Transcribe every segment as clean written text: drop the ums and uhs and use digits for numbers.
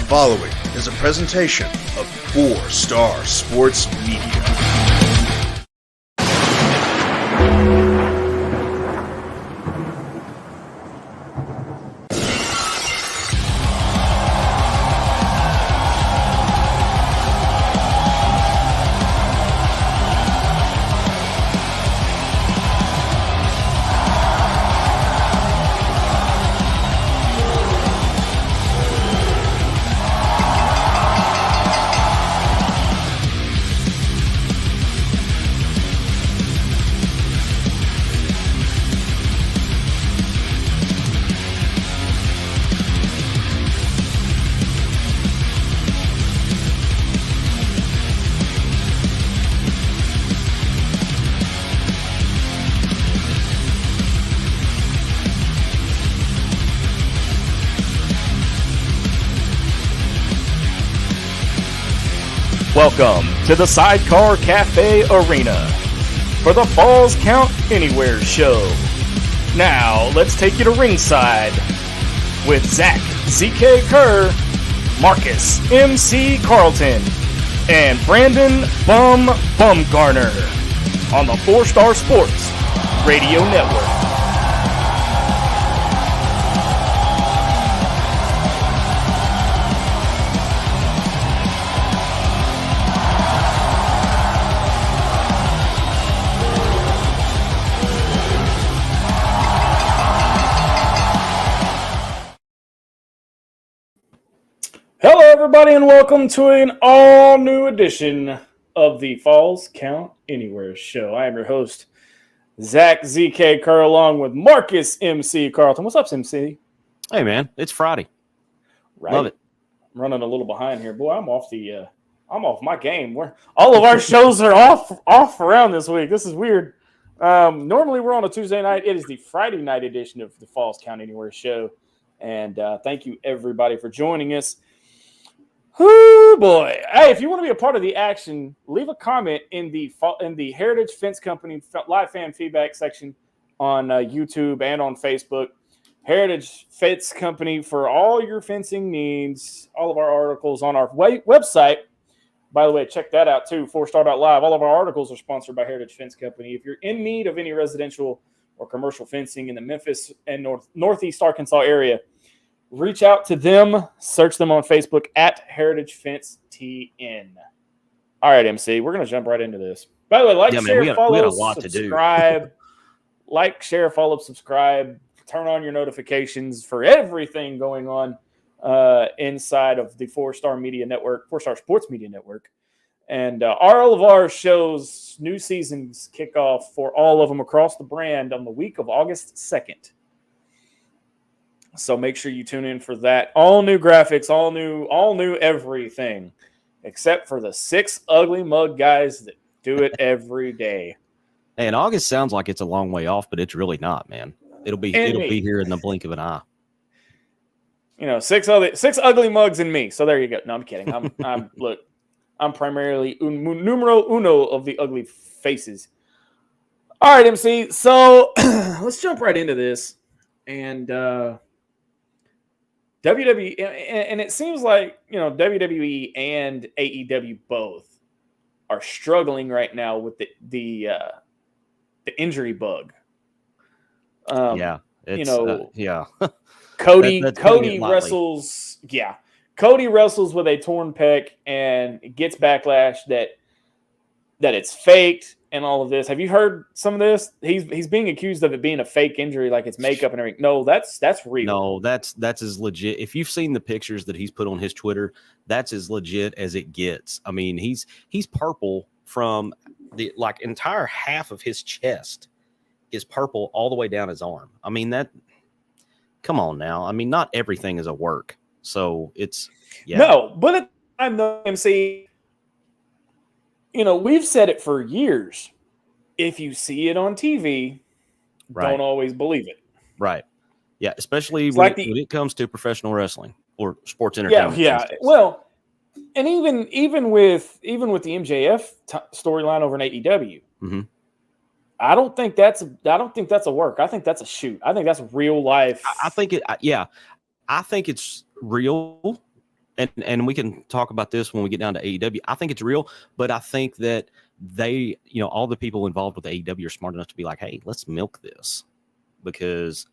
following is a presentation of 4-Star Sports Media. Welcome to the Sidecar Cafe Arena for the Falls Count Anywhere show. Now, let's take you to ringside with Zach ZK Kerr, Marcus MC Carlton, and Brandon Bumgarner on the 4-Star Sports Radio Network. Hello, everybody, and welcome to an all-new edition of the Falls Count Anywhere show. I am your host, Zach ZK Kerr, along with Marcus MC Carlton. What's up, MC? Hey, man, it's Friday. Right? Love it. I'm running a little behind here, boy. I'm off my game. All of our shows are off around this week. This is weird. Normally we're on a Tuesday night. It is the Friday night edition of the Falls Count Anywhere show, and thank you everybody for joining us. Oh boy! Hey, if you want to be a part of the action, leave a comment in the Heritage Fence Company live fan feedback section on YouTube and on Facebook. Heritage Fence Company for all your fencing needs. All of our articles on our website. By the way, check that out too. 4star.live. All of our articles are sponsored by Heritage Fence Company. If you're in need of any residential or commercial fencing in the Memphis and Northeast Arkansas area, reach out to them. Search them on Facebook at Heritage Fence TN. All right, MC, we're going to jump right into this. By the way, share, follow, subscribe. Like, share, follow, subscribe. Turn on your notifications for everything going on inside of the 4-Star Media Network, 4-Star Sports Media Network. And all of our shows, new seasons kick off for all of them across the brand on the week of August 2nd. So make sure you tune in for that. All new graphics, all new everything, except for the 6 ugly mug guys that do it every day. Hey, and August sounds like it's a long way off, but it's really not, man. It'll be here in the blink of an eye. You know, 6 ugly mugs and me. So there you go. No, I'm kidding. I'm primarily numero uno of the ugly faces. All right, MC. So let's jump right into this. And WWE, and it seems like, you know, WWE and AEW both are struggling right now with the injury bug. Cody wrestles. Yeah, Cody wrestles with a torn pec and gets backlash that it's faked and all of this. Have you heard some of this? He's being accused of it being a fake injury, like it's makeup and everything. No, that's real. No, that's as legit. If you've seen the pictures that he's put on his Twitter, that's as legit as it gets. I mean, he's purple from the entire half of his chest is purple all the way down his arm. I mean, come on now. I mean, not everything is a work. So it's No, but I'm the MC. You know, we've said it for years. If you see it on TV, don't always believe it. Right. Yeah, especially when it comes to professional wrestling or sports entertainment. Yeah. Well, and even with the MJF storyline over in AEW, mm-hmm. I don't think that's a work. I think that's a shoot. I think that's real life. I think it's real, and we can talk about this when we get down to AEW. I think it's real, but I think that they, all the people involved with AEW are smart enough to be like, hey, let's milk this because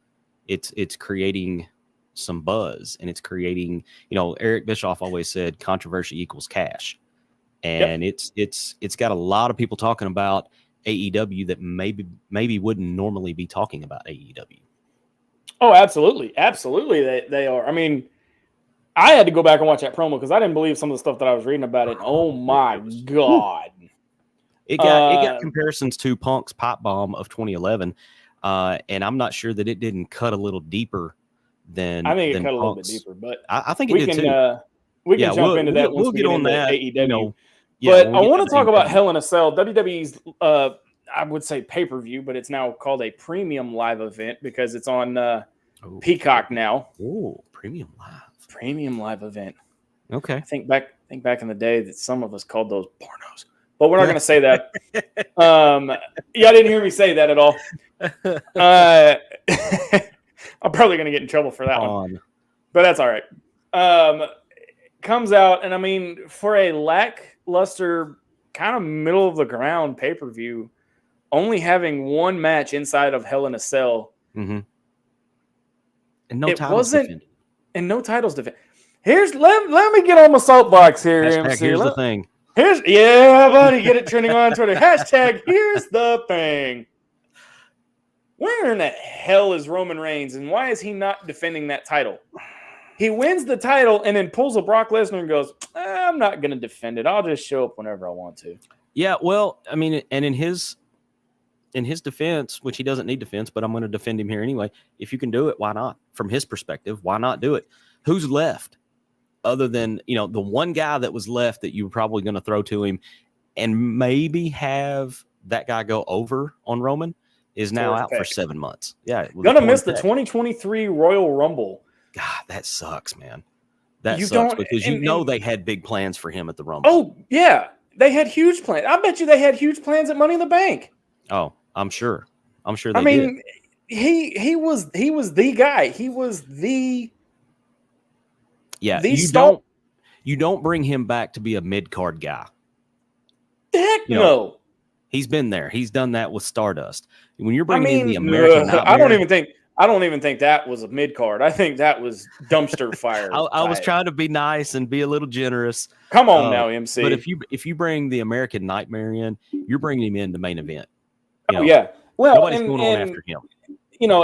it's creating some buzz, and it's creating, Eric Bischoff always said controversy equals cash. And it's got a lot of people talking about AEW that maybe wouldn't normally be talking about AEW. Oh, absolutely. Absolutely. They are. I mean, I had to go back and watch that promo because I didn't believe some of the stuff that I was reading about it. Oh my God. It got comparisons to Punk's pop bomb of 2011. And I'm not sure that it didn't cut a little deeper than I think it cut Punk's. a little bit deeper, but I think it did too. We can jump into that once we get into that, AEW. Yeah, but I want to talk about Hell in a Cell. WWE's, I would say pay-per-view, but it's now called a premium live event because it's on Peacock now. Oh, premium live event. Okay. I think back in the day that some of us called those pornos, but we're not going to say that. Yeah, I didn't hear me say that at all. I'm probably going to get in trouble for that one, but that's all right. Comes out, and I mean, for a lackluster kind of middle of the ground pay-per-view, only having one match inside of Hell in a Cell. Mm-hmm. And no titles defended. And no titles defended. Let me get on my soapbox here, MC. Here's the thing. Yeah, buddy, get it trending on Twitter. Hashtag here's the thing. Where in the hell is Roman Reigns, and why is he not defending that title? He wins the title and then pulls a Brock Lesnar and goes, I'm not going to defend it. I'll just show up whenever I want to. Yeah, well, I mean, and in his defense, which he doesn't need defense, but I'm going to defend him here anyway. If you can do it, why not? From his perspective, why not do it? Who's left other than, the one guy that was left that you were probably going to throw to him and maybe have that guy go over on Roman is now out for 7 months. Yeah. Going to miss the 2023 Royal Rumble. God, that sucks, man. That sucks because they had big plans for him at the Rumble. Oh, yeah. They had huge plans. I bet you they had huge plans at Money in the Bank. Oh, I'm sure they did. He was the guy. He was the you don't bring him back to be a mid-card guy. Heck no. He's been there. He's done that with Stardust. When you're bringing in the American Nightmare, I don't even think that was a mid card. I think that was dumpster fire. I was trying to be nice and be a little generous. Come on now, MC. But if you bring the American Nightmare in, you're bringing him in the main event. Yeah. Well, nobody's going on after him.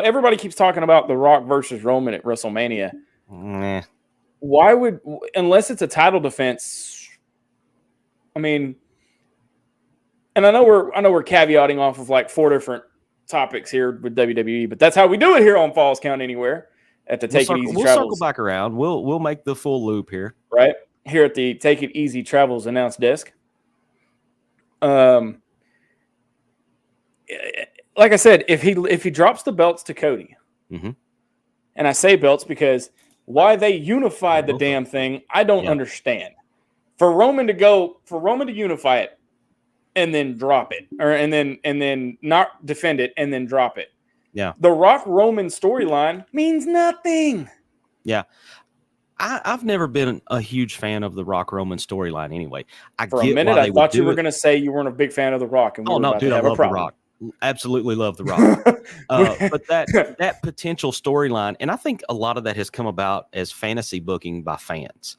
Everybody keeps talking about The Rock versus Roman at WrestleMania. Nah. Why would, unless it's a title defense? I mean, and I know we're caveating off of like 4 different topics here with WWE, but that's how we do it here on Falls Count Anywhere at the Take It Easy Travels. We'll circle back around. We'll make the full loop here. Right here at the Take It Easy Travels announce desk. Like I said, if he drops the belts to Cody, mm-hmm. and I say belts because why they unified the damn thing, I don't understand. For Roman to unify it and then drop it, and then not defend it and then drop it. Yeah, the Rock Roman storyline means nothing. Yeah. I've never been a huge fan of the Rock Roman storyline anyway. For a minute, I thought you were going to say you weren't a big fan of the Rock. And I love the Rock. Absolutely love the Rock. But that potential storyline, and I think a lot of that has come about as fantasy booking by fans.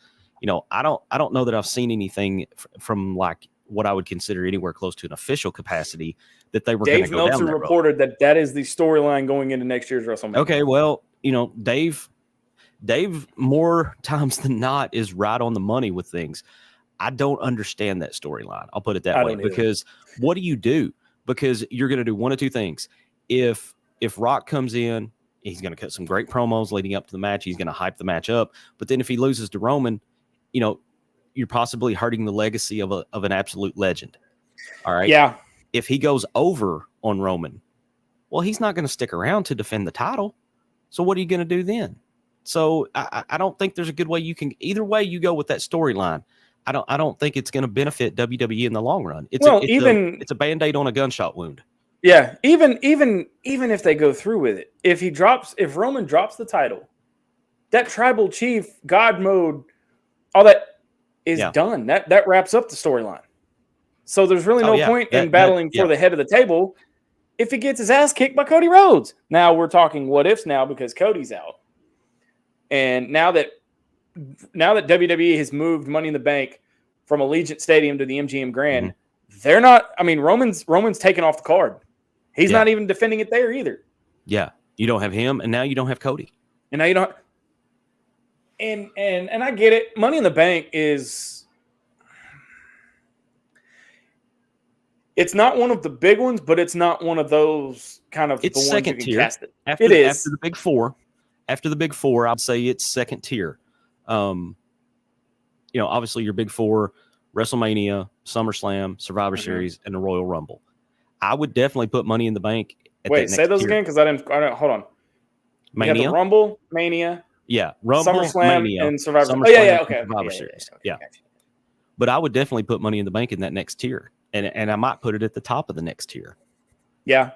I don't know that I've seen anything from like what I would consider anywhere close to an official capacity that they were going to go down that road. Dave Meltzer reported that is the storyline going into next year's WrestleMania. Okay, well, Dave, more times than not, is right on the money with things. I don't understand that storyline. I'll put it that way. Because what do you do? Because you're going to do one of two things. If Rock comes in, he's going to cut some great promos leading up to the match. He's going to hype the match up. But then if he loses to Roman, you're possibly hurting the legacy of an absolute legend. All right? Yeah. If he goes over on Roman, well, he's not going to stick around to defend the title. So what are you going to do then? So I don't think there's a good way you can. Either way you go with that storyline, I don't think it's going to benefit WWE in the long run. It's a Band-Aid on a gunshot wound. Yeah, even if they go through with it, if Roman drops the title, that tribal chief God mode all that is done. That wraps up the storyline. So there's really no point in battling for the head of the table if he gets his ass kicked by Cody Rhodes. Now we're talking what ifs now because Cody's out. And now that WWE has moved Money in the Bank from Allegiant Stadium to the MGM Grand, they're not. I mean, Roman's taken off the card. He's not even defending it there either. Yeah, you don't have him, and now you don't have Cody, and now you don't. And I get it. Money in the Bank is. It's not one of the big ones, but it's not one of those kind of. It's the second ones tier. It is after the big four. After the big four, I'd say it's second tier. Obviously your big four: WrestleMania, SummerSlam, Survivor Series, and the Royal Rumble. I would definitely put Money in the Bank. Wait, say those again because I didn't. Hold on. Mania, you have the Rumble, Mania. Yeah, Rumble, SummerSlam, Mania, and Survivor. SummerSlam, Okay. Survivor Series. Yeah. But I would definitely put Money in the Bank in that next tier, and I might put it at the top of the next tier. Yeah,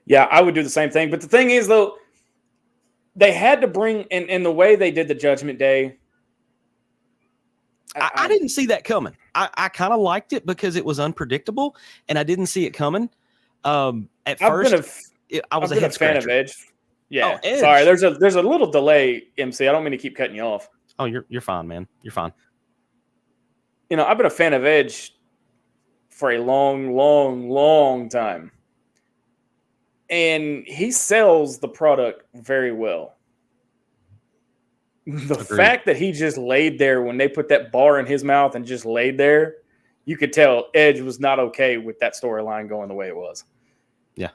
I would do the same thing. But the thing is, though, they had to bring in the way they did the Judgment Day. I didn't see that coming. I kind of liked it because it was unpredictable, and I didn't see it coming. At first, I was a fan of Edge. Yeah, oh, Edge. Sorry, there's a little delay, MC. I don't mean to keep cutting you off. Oh, you're fine, man. You're fine. I've been a fan of Edge for a long, long, long time, and he sells the product very well. The fact that he just laid there when they put that bar in his mouth and just laid there, you could tell Edge was not okay with that storyline going the way it was. Yeah.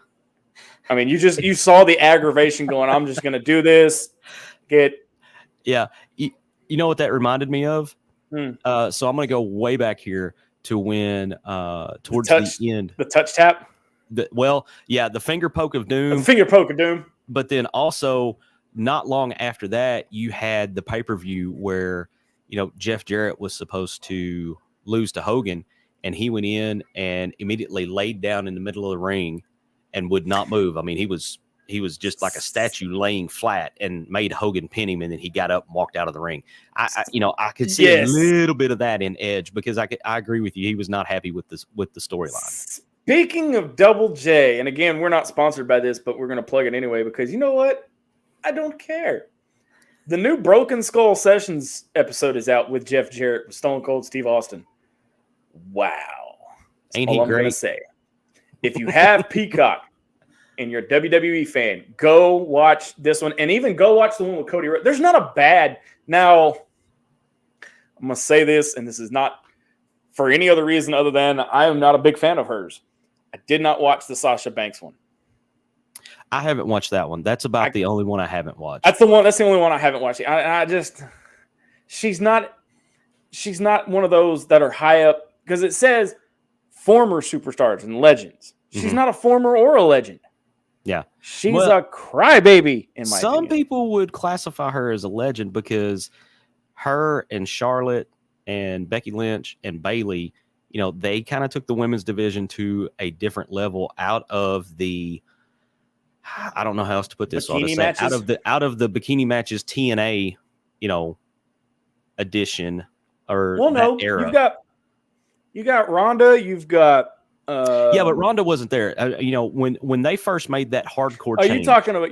I mean, you saw the aggravation going, I'm just going to do this. Yeah. You know what that reminded me of? So I'm going to go way back here to when towards the end. The touch tap? The finger poke of doom. The finger poke of doom. But then also not long after that, you had the pay-per-view where, Jeff Jarrett was supposed to lose to Hogan, and he went in and immediately laid down in the middle of the ring and would not move. I mean, he was just like a statue laying flat and made Hogan pin him, and then he got up and walked out of the ring. I could see a little bit of that in Edge because I agree with you. He was not happy with the storyline. Speaking of Double J, and again, we're not sponsored by this, but we're going to plug it anyway because you know what? I don't care. The new Broken Skull Sessions episode is out with Jeff Jarrett, with Stone Cold Steve Austin. Wow. Ain't he great? I'm going to say. If you have Peacock and you're a WWE fan, go watch this one, and even go watch the one with Cody Rhodes. There's not a bad. Now, I'm going to say this, and this is not for any other reason other than I am not a big fan of hers. I did not watch the Sasha Banks one. I haven't watched that one. That's about the only one I haven't watched. That's the only one I haven't watched. She's not one of those that are high up because it says former superstars and legends. She's not a former or a legend. Yeah. She's a crybaby in my opinion. Some people would classify her as a legend because her and Charlotte and Becky Lynch and Bayley, they kind of took the women's division to a different level out of the I don't know how else to put this. Out of the bikini matches TNA, edition or era. You got Ronda. You've got. But Ronda wasn't there. When they first made that hardcore. You're talking about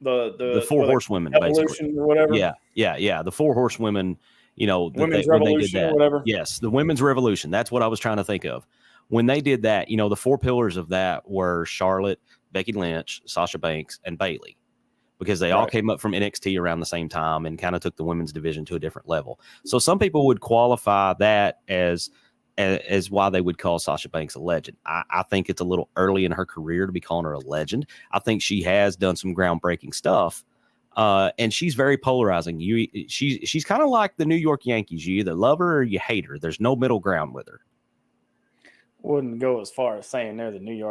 the four horsewomen, evolution basically. Or whatever. Yeah. The four horsewomen. Women's Revolution or whatever. Yes, the Women's Revolution. That's what I was trying to think of. When they did that, the four pillars of that were Charlotte, Becky Lynch, Sasha Banks, and Bayley, because they all came up from NXT around the same time and kind of took the women's division to a different level. So some people would qualify that as why they would call Sasha Banks a legend. I think it's a little early in her career to be calling her a legend. I think she has done some groundbreaking stuff, and she's very polarizing. She's kind of like the New York Yankees. You either love her or you hate her. There's no middle ground with her. Wouldn't go as far as saying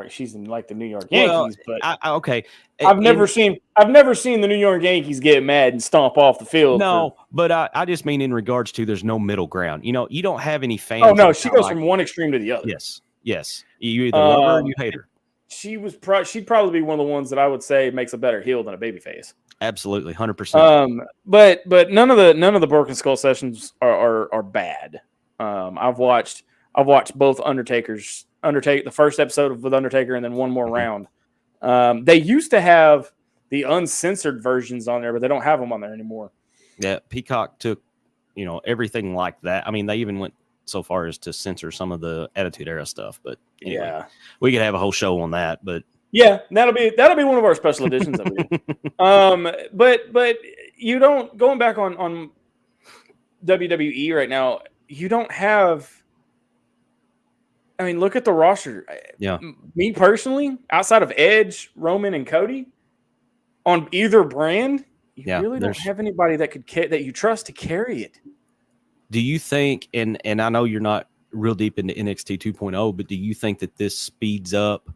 she's in like the New York Yankees, but okay. I've never seen the New York Yankees get mad and stomp off the field. No, but I just mean in regards to there's no middle ground. You don't have any fans. Oh no, she goes from one extreme to the other. Yes. You either love her or you hate her. she'd probably be one of the ones that I would say makes a better heel than a babyface. Absolutely, 100%. But none of the Broken Skull sessions are bad. I've watched both the first episode with Undertaker and then one more round. They used to have the uncensored versions on there, but they don't have them on there anymore. Yeah, Peacock took, everything like that. I mean, they even went so far as to censor some of the Attitude Era stuff. But anyway, we could have a whole show on that. But yeah, that'll be one of our special editions that we do. But you don't, going back on WWE right now, you don't have. I mean, look at the roster. Yeah. Me personally, outside of Edge, Roman, and Cody, on either brand, you really don't have anybody that you trust to carry it. Do you think, and I know you're not real deep into NXT 2.0, but do you think that this speeds up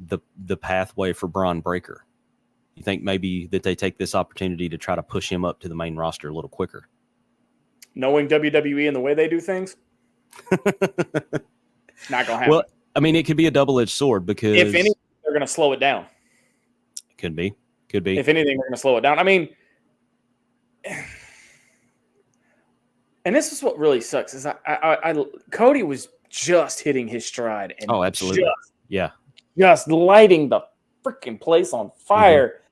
the pathway for Braun Breaker? You think maybe that they take this opportunity to try to push him up to the main roster a little quicker? Knowing WWE and the way they do things? It's not going to happen. Well, I mean, it could be a double-edged sword because if anything, they're going to slow it down. Could be. If anything, they're going to slow it down. I mean, and this is what really sucks is Cody was just hitting his stride. And absolutely. Just lighting the freaking place on fire. Mm-hmm.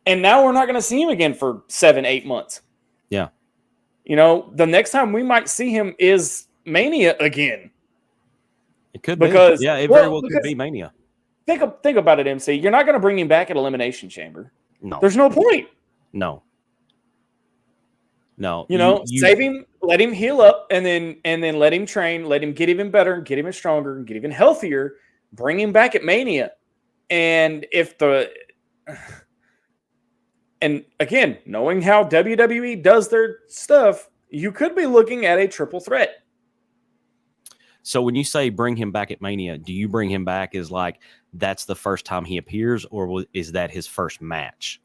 And now we're not going to see him again for 7-8 months. Yeah. The next time we might see him is Mania again. It could be. Yeah, it very well could be Mania. Think about it, MC. You're not going to bring him back at Elimination Chamber. No. There's no point. No. Save him, let him heal up, and then let him train, let him get even better, get even stronger, and get even healthier. Bring him back at Mania. And and again, knowing how WWE does their stuff, you could be looking at a triple threat. So when you say bring him back at Mania, do you bring him back as like that's the first time he appears, or is that his first match?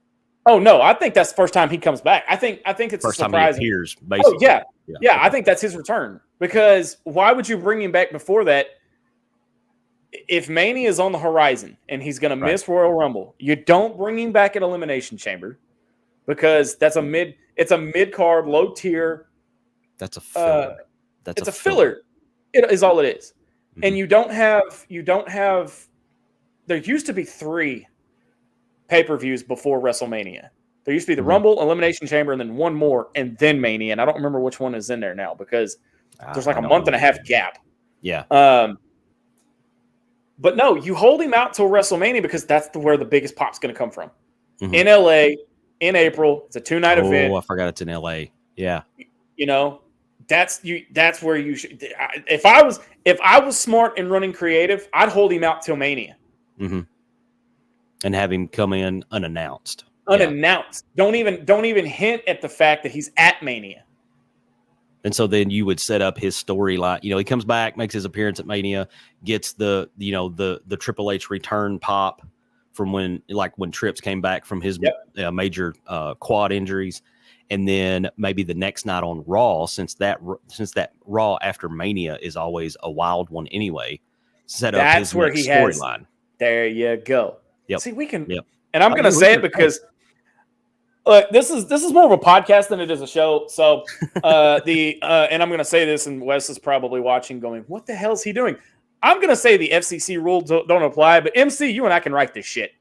Oh no, I think that's the first time he comes back. I think it's first time he appears. Basically. Oh yeah. I think that's his return. Because why would you bring him back before that? If Mania is on the horizon and he's going to miss Royal Rumble, you don't bring him back at Elimination Chamber because it's a mid card, low tier. That's a filler. It's a filler. It is all it is. Mm-hmm. And you don't have. There used to be 3 pay-per-views before WrestleMania. There used to be the Rumble, Elimination Chamber, and then one more, and then Mania. And I don't remember which one is in there now because there's like a month and a half gap. Yeah. But no, you hold him out till WrestleMania because that's where the biggest pop's going to come from. Mm-hmm. In LA, in April, it's a 2-night event. Oh, I forgot it's in LA. Yeah. That's where you should. If I was smart and running creative, I'd hold him out till Mania. Mm-hmm. And have him come in unannounced. Unannounced. Yeah. Don't even hint at the fact that he's at Mania. And so then you would set up his storyline. He comes back, makes his appearance at Mania, gets the Triple H return pop from when Trips came back from his major quad injuries. And then maybe the next night on Raw, since that Raw after Mania is always a wild one anyway, set up his storyline. There you go. Yep. See, we can. Yep. And I'm going to say it because look, this is more of a podcast than it is a show. So and I'm going to say this, and Wes is probably watching, going, "What the hell is he doing?" I'm going to say the FCC rules don't apply, but MC, you and I can write this shit.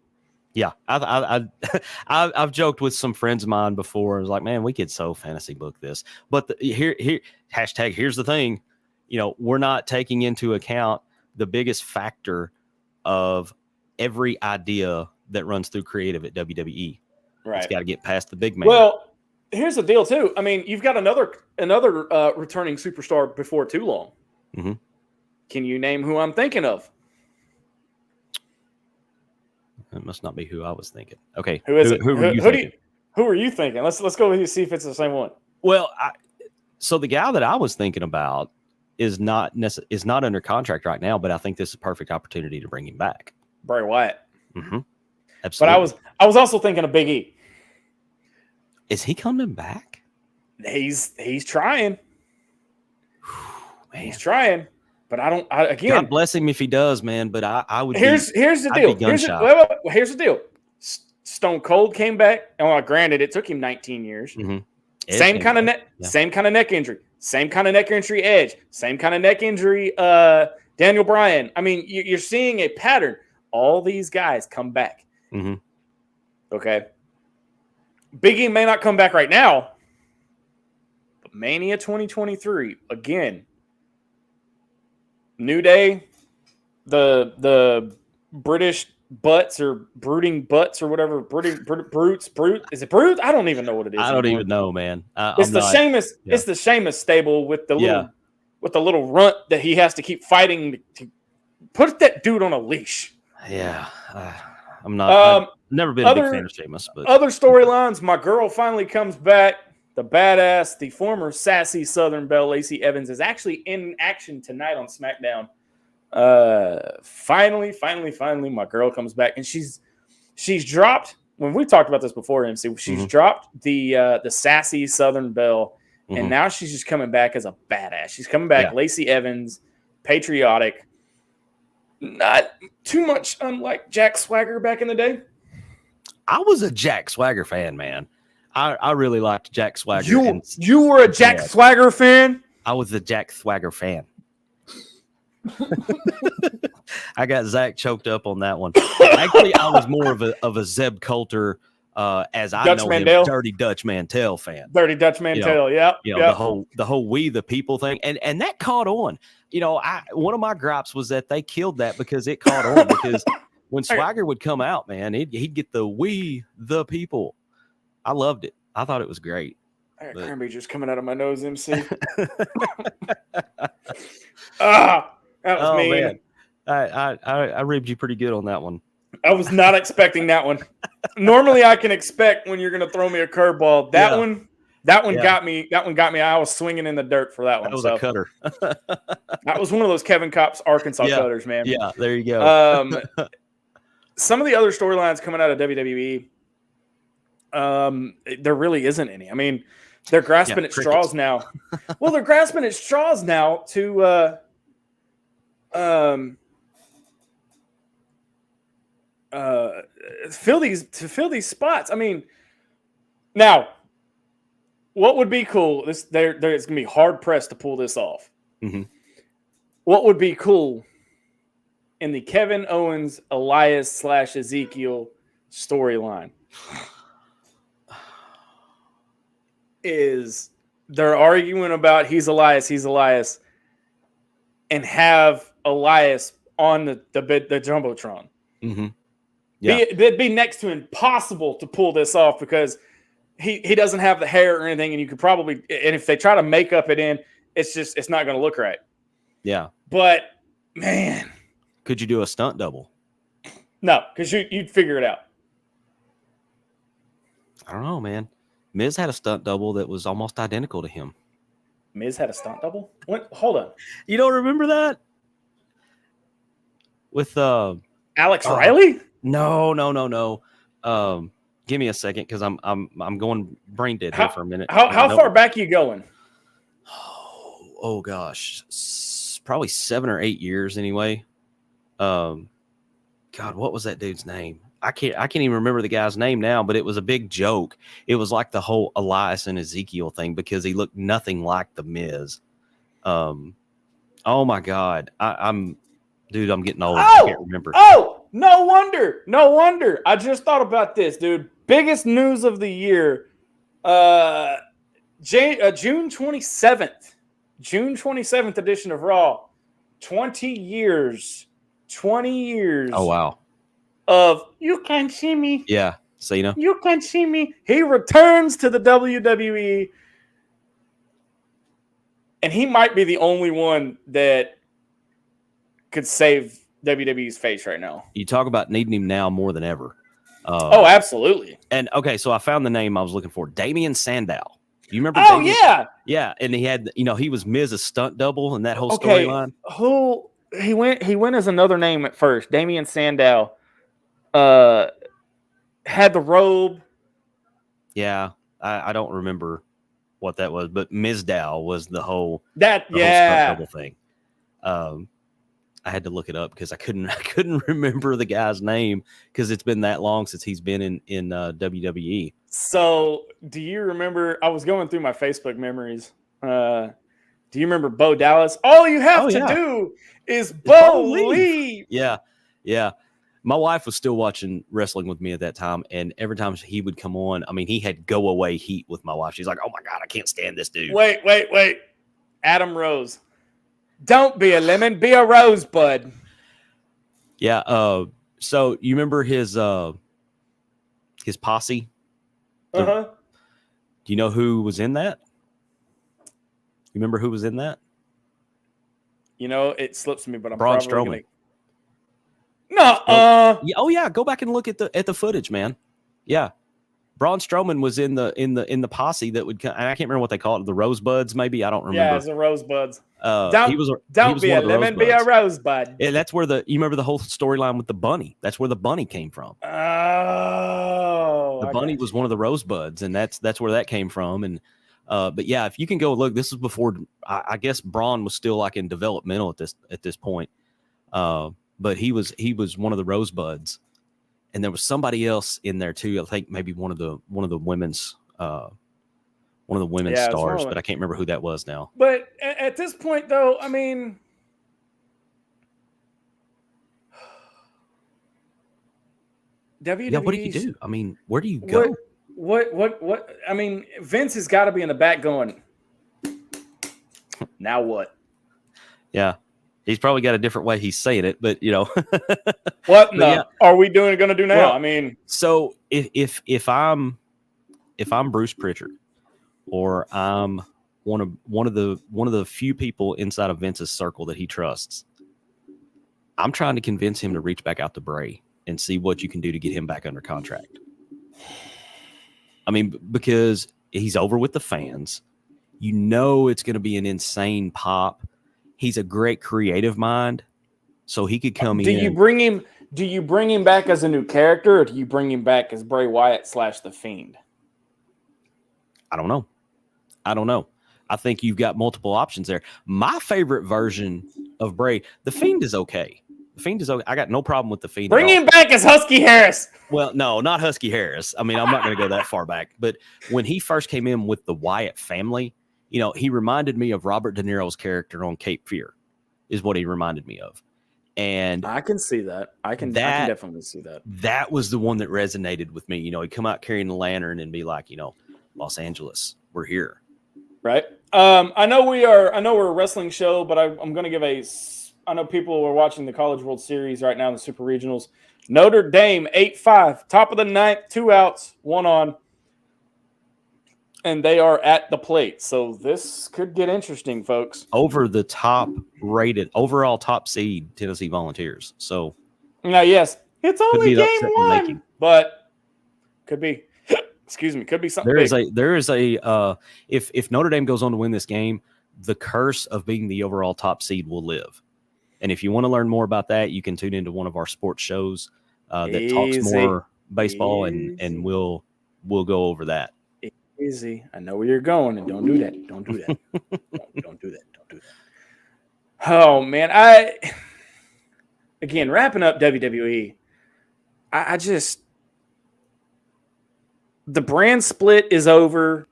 Yeah, I've joked with some friends of mine before. I was like, man, we could so fantasy book this. But here hashtag here's the thing, we're not taking into account the biggest factor of every idea that runs through creative at WWE. Right, it's got to get past the big man. Well, here's the deal too. I mean, you've got another returning superstar before too long. Mm-hmm. Can you name who I'm thinking of? It must not be who I was thinking. Okay. Who is it? Who are you thinking? Who are you thinking? Let's go with you, see if it's the same one. Well, so the guy that I was thinking about is not under contract right now, but I think this is a perfect opportunity to bring him back. Bray Wyatt. Mm-hmm. Absolutely. But I was also thinking of Big E. Is he coming back? He's trying. Man. He's trying. But again, God bless him if he does, man. But I would. Here's the I'd deal. be gun shy. Here's the deal. Stone Cold came back, and well, granted, it took him 19 years. Mm-hmm. Same kind of neck injury. Same kind of neck injury. Edge. Same kind of neck injury. Daniel Bryan. I mean, you're seeing a pattern. All these guys come back. Mm-hmm. Okay. Big E may not come back right now, but Mania 2023 again. New Day, the British butts or brooding butts or whatever, brutes. Is it brutes? I don't even know what it is. I don't even know, man. It's the Sheamus stable with the little runt that he has to keep fighting to put that dude on a leash. Yeah, I'm not. I've never been a big fan of Sheamus, but other storylines. My girl finally comes back. The badass, the former sassy Southern Belle, Lacey Evans, is actually in action tonight on SmackDown. Finally, my girl comes back, and she's dropped. When we talked about this before, MC, she's dropped the sassy Southern Belle, and now she's just coming back as a badass. She's coming back, Lacey Evans, patriotic, not too much unlike Jack Swagger back in the day. I was a Jack Swagger fan, man. I really liked Jack Swagger. You were a Jack Swagger fan? I was a Jack Swagger fan. I got Zach choked up on that one. Actually, I was more of a Zeb Coulter, as I know him, Dirty Dutch Mantel fan. Dirty Dutch Mantel, the whole We the People thing, and that caught on. One of my gripes was that they killed that because it caught on. Because when Swagger would come out, man, he'd get the We the People. I loved it. I thought it was great. I got cranberry juice coming out of my nose, MC. That was mean. Man. I ribbed you pretty good on that one. I was not expecting that one. Normally, I can expect when you're going to throw me a curveball. That one got me. That one got me. I was swinging in the dirt for that one. That was a cutter. That was one of those Kevin Kopp's Arkansas cutters, man. Yeah, there you go. Some of the other storylines coming out of WWE. There really isn't any. I mean, they're grasping at straws now. Well, they're grasping at straws now to fill these spots. I mean, now what would be cool? There's gonna be hard pressed to pull this off. Mm-hmm. What would be cool in the Kevin Owens Elias / Ezekiel storyline? Is they're arguing about he's Elias, and have Elias on the Jumbotron. Mm-hmm. Yeah. It'd be next to impossible to pull this off because he doesn't have the hair or anything, and you could probably, and if they try to make up it in, it's not going to look right. Yeah. But man, could you do a stunt double? No, because you'd figure it out. I don't know, man. Miz had a stunt double that was almost identical to him. Miz had a stunt double? What? Hold on. You don't remember that? With Alex Riley? No. Give me a second because I'm going brain dead here for a minute. How far back are you going? Oh gosh, probably 7 or 8 years anyway. God, what was that dude's name? I can't even remember the guy's name now, but it was a big joke. It was like the whole Elias and Ezekiel thing because he looked nothing like the Miz. Oh my God. I'm getting old. I can't remember. Oh, no wonder. I just thought about this, dude. Biggest news of the year. June 27th edition of Raw. 20 years. Oh, wow. Of you can see me. Yeah, Cena. You can see me. He returns to the WWE, and he might be the only one that could save WWE's face right now. You talk about needing him now more than ever. Oh, absolutely. And okay, so I found the name I was looking for. Damian Sandow. You remember? Oh, Damian? yeah. Yeah, and he had, he was Miz's stunt double and that whole storyline. He went as another name at first. Damian Sandow. Had the robe. Yeah, I don't remember what that was, but Mizdow was the whole stunt double thing. I had to look it up because I couldn't remember the guy's name because it's been that long since he's been in WWE. So, do you remember? I was going through my Facebook memories. Do you remember Bo Dallas? All you have to do is believe. Yeah. My wife was still watching wrestling with me at that time, and every time he would come on, I mean, he had go away heat with my wife. She's like, "Oh my God, I can't stand this dude." Wait. Adam Rose. Don't be a lemon, be a rosebud. Yeah. So you remember his posse? Uh-huh. Do you know who was in that? You remember who was in that? You know, it slips me, but I'm Braun probably Strowman. No. Yeah, oh yeah, go back and look at the footage, man. Yeah. Braun Strowman was in the posse that would. I can't remember what they call it. The Rosebuds, maybe. I don't remember. Yeah, it's the Rosebuds. He was be a lemon, be a rosebud. Yeah, that's where you remember the whole storyline with the bunny. That's where the bunny came from. Oh, the bunny was one of the Rosebuds, and that's where that came from. And but yeah, if you can go look, this was before. I guess Braun was still like in developmental at this point. But he was one of the Rosebuds. And there was somebody else in there too. I think maybe one of the women's stars, but I can't remember who that was now. But at this point, though, I mean, WWE. Yeah, what do you do? I mean, where do you go? What? I mean, Vince has got to be in the back going. Now what? Yeah. He's probably got a different way he's saying it, but you know. What are we going to do now? Well, I mean, so if I'm Bruce Pritchard, or I'm one of the few people inside of Vince's circle that he trusts, I'm trying to convince him to reach back out to Bray and see what you can do to get him back under contract. I mean, because he's over with the fans, you know, it's going to be an insane pop. He's a great creative mind, so he could come in. Do you bring him back as a new character, or do you bring him back as Bray Wyatt / the Fiend? I don't know. I think you've got multiple options there. My favorite version of Bray, the Fiend, is okay. The Fiend is okay. I got no problem with the Fiend. Bring him back as Husky Harris. Well, no, not Husky Harris. I mean, I'm not going to go that far back. But when he first came in with the Wyatt family, you know, he reminded me of Robert De Niro's character on Cape Fear, is what he reminded me of. And I can see that. I can definitely see that. That was the one that resonated with me. You know, he'd come out carrying the lantern and be like, you know, Los Angeles, we're here. Right. I know we're a wrestling show, but I'm going to give I know people are watching the College World Series right now in the Super Regionals. Notre Dame 8-5, top of the ninth, 2 outs, 1 on. And they are at the plate. So this could get interesting, folks. Over the top rated, overall top seed Tennessee Volunteers. So now, yes, it's only game 1, but could be, could be something there is a if Notre Dame goes on to win this game, the curse of being the overall top seed will live. And if you want to learn more about that, you can tune into one of our sports shows that talks more baseball, and we'll go over that. Easy. I know where you're going, and don't do that. Don't do that. don't do that. Don't do that. Oh man, again wrapping up WWE. I just, the brand split is over.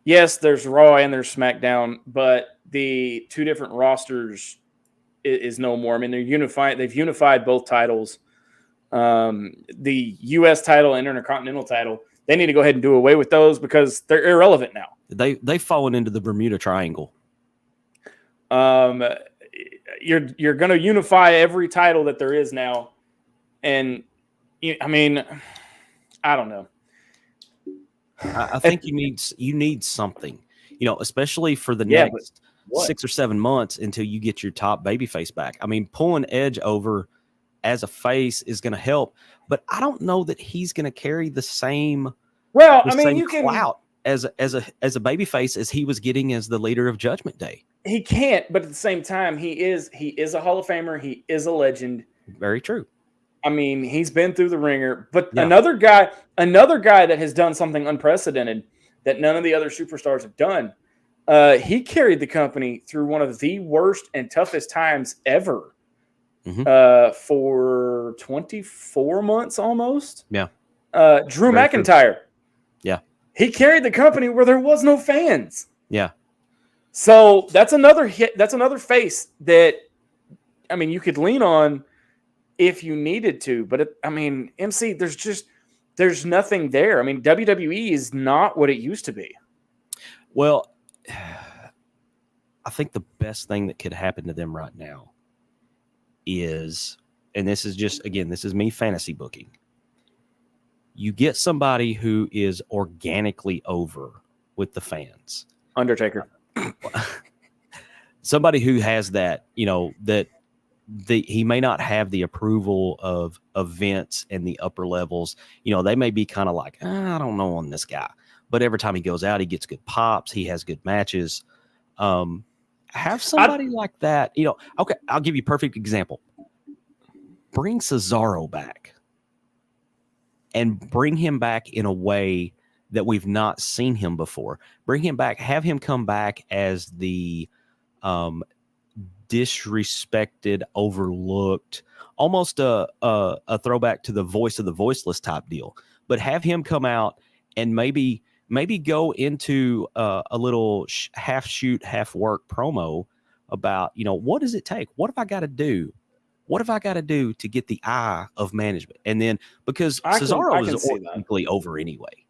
Yes, there's Raw and there's SmackDown, but the two different rosters is no more. I mean, they're unified. They've unified both titles. The U.S. title and Intercontinental title. They need to go ahead and do away with those because they're irrelevant now. They've fallen into the Bermuda Triangle. You're going to unify every title that there is now, and I mean, I don't know. I think you need something, you know, especially for the next 6 or 7 months until you get your top babyface back. I mean, pulling Edge over as a face is going to help, but I don't know that he's going to carry the same. Well, I mean, you can clout as a babyface as he was getting as the leader of Judgment Day. He can't, but at the same time, he is a Hall of Famer. He is a legend. Very true. I mean, he's been through the ringer. But another guy that has done something unprecedented that none of the other superstars have done. He carried the company through one of the worst and toughest times ever for 24 months almost. Yeah. Drew Very McIntyre. True. Yeah. He carried the company where there was no fans. Yeah. So that's another hit. That's another face that, I mean, you could lean on if you needed to. But, MC, there's nothing there. I mean, WWE is not what it used to be. Well, I think the best thing that could happen to them right now is, and this is just, again, this is me fantasy booking. You get somebody who is organically over with the fans. Undertaker. Somebody who has that, that he may not have the approval of Vince and the upper levels. They may be kind of like, I don't know on this guy. But every time he goes out, he gets good pops. He has good matches. Have somebody like that. Okay, I'll give you a perfect example. Bring Cesaro back. And bring him back in a way that we've not seen him before. Bring him back. Have him come back as the disrespected, overlooked, almost a throwback to the Voice of the Voiceless type deal. But have him come out and maybe go into a little half shoot, half work promo about, what does it take? What have I got to do? What have I got to do to get the eye of management? And then, because Cesaro is organically over anyway.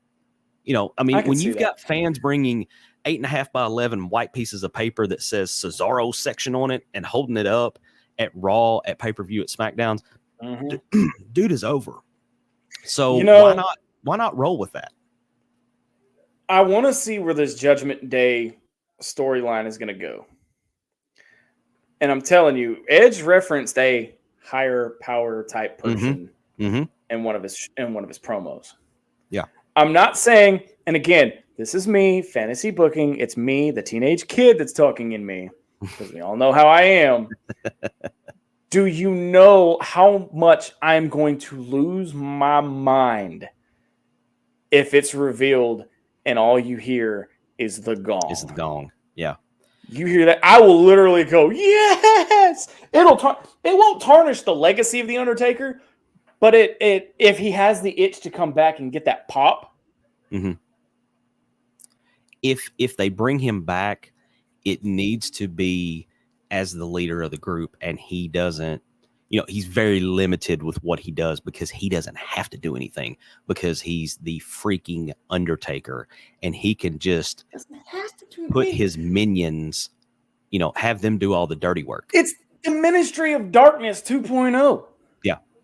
When you've got fans bringing 8.5 by 11 white pieces of paper that says Cesaro section on it and holding it up at Raw, at pay-per-view, at SmackDowns, dude is over. So why not roll with that? I want to see where this Judgment Day storyline is going to go. And I'm telling you, Edge referenced a higher power type person in one of his promos. Yeah. I'm not saying, and again, this is me, fantasy booking. It's me, the teenage kid that's talking in me, because we all know how I am. Do you know how much I'm going to lose my mind if it's revealed and all you hear is the gong? It's the gong. Yeah. You hear that? I will literally go, yes! It won't tarnish the legacy of The Undertaker, but if he has the itch to come back and get that pop. If they bring him back, it needs to be as the leader of the group, and he doesn't, he's very limited with what he does because he doesn't have to do anything because he's the freaking Undertaker, and he can just put his minions, have them do all the dirty work. It's the Ministry of Darkness 2.0.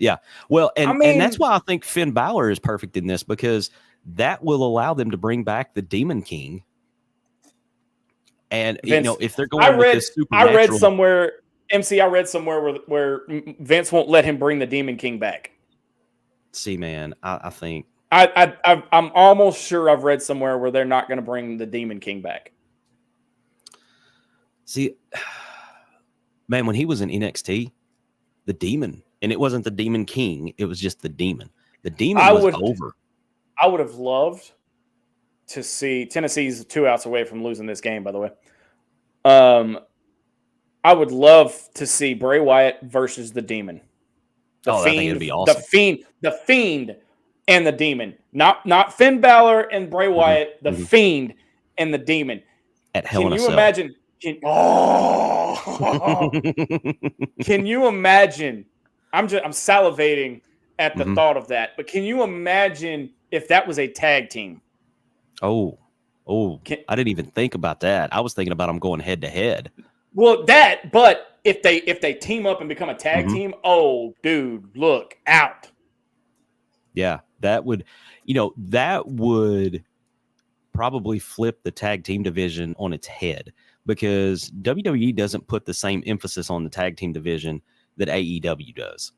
Yeah. Well, and that's why I think Finn Balor is perfect in this, because that will allow them to bring back the Demon King. And Vince, if they're going with this supernatural, I read somewhere where Vince won't let him bring the Demon King back. See, man, I think I'm almost sure I've read somewhere where they're not going to bring the Demon King back. See, man, when he was in NXT, the Demon, and it wasn't the Demon King, it was just the Demon. The Demon was over. I would have loved to see Tennessee's 2 outs away from losing this game, by the way. I would love to see Bray Wyatt versus the Demon. I think it'd be awesome. The Fiend and the Demon. Not Finn Balor and Bray Wyatt, the Fiend and the Demon. At Hell in a Cell. Imagine? Can you imagine? I'm salivating at the thought of that. But can you imagine if that was a tag team? I didn't even think about that. I was thinking about them going head to head. Well, but if they team up and become a tag team, oh, dude, look out. Yeah, that would probably flip the tag team division on its head, because WWE doesn't put the same emphasis on the tag team division that AEW does.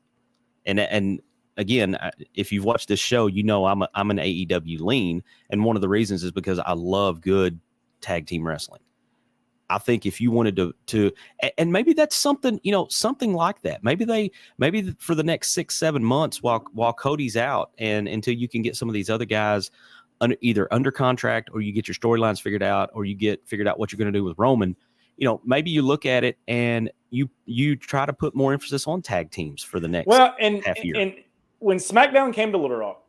And again, if you've watched this show, I'm an AEW lean, and one of the reasons is because I love good tag team wrestling. I think if you wanted to, and maybe that's something, something like that. Maybe for the next 6-7 months while Cody's out, and until you can get some of these other guys either under contract, or you get your storylines figured out, or you get figured out what you're going to do with Roman, maybe you look at it and you try to put more emphasis on tag teams for the next half year. And when SmackDown came to Little Rock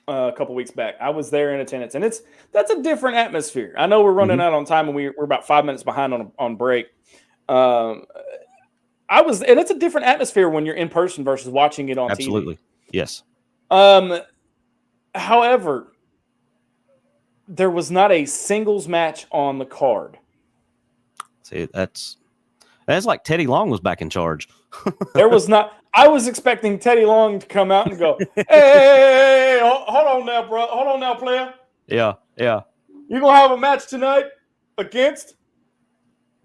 a couple weeks back, I was there in attendance, and that's a different atmosphere. I know we're running out on time, and we're about 5 minutes behind on break. And it's a different atmosphere when you're in person versus watching it on TV. Absolutely. Yes. However, there was not a singles match on the card. See, that's like Teddy Long was back in charge. There was not. I was expecting Teddy Long to come out and go, hey, hold on now, bro. Hold on now, player. Yeah. You're going to have a match tonight against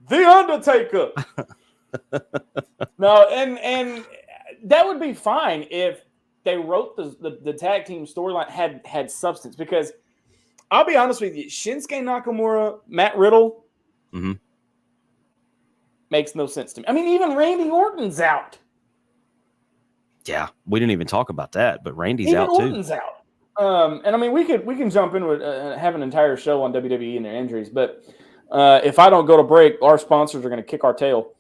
The Undertaker. No, and that would be fine if they wrote the tag team storyline had substance, because I'll be honest with you, Shinsuke Nakamura, Matt Riddle, makes no sense to me. I mean, even Randy Orton's out. Yeah, we didn't even talk about that, but Randy's even out Orton's too. Out. And I mean, we can jump in with have an entire show on WWE and their injuries, but if I don't go to break, our sponsors are going to kick our tail.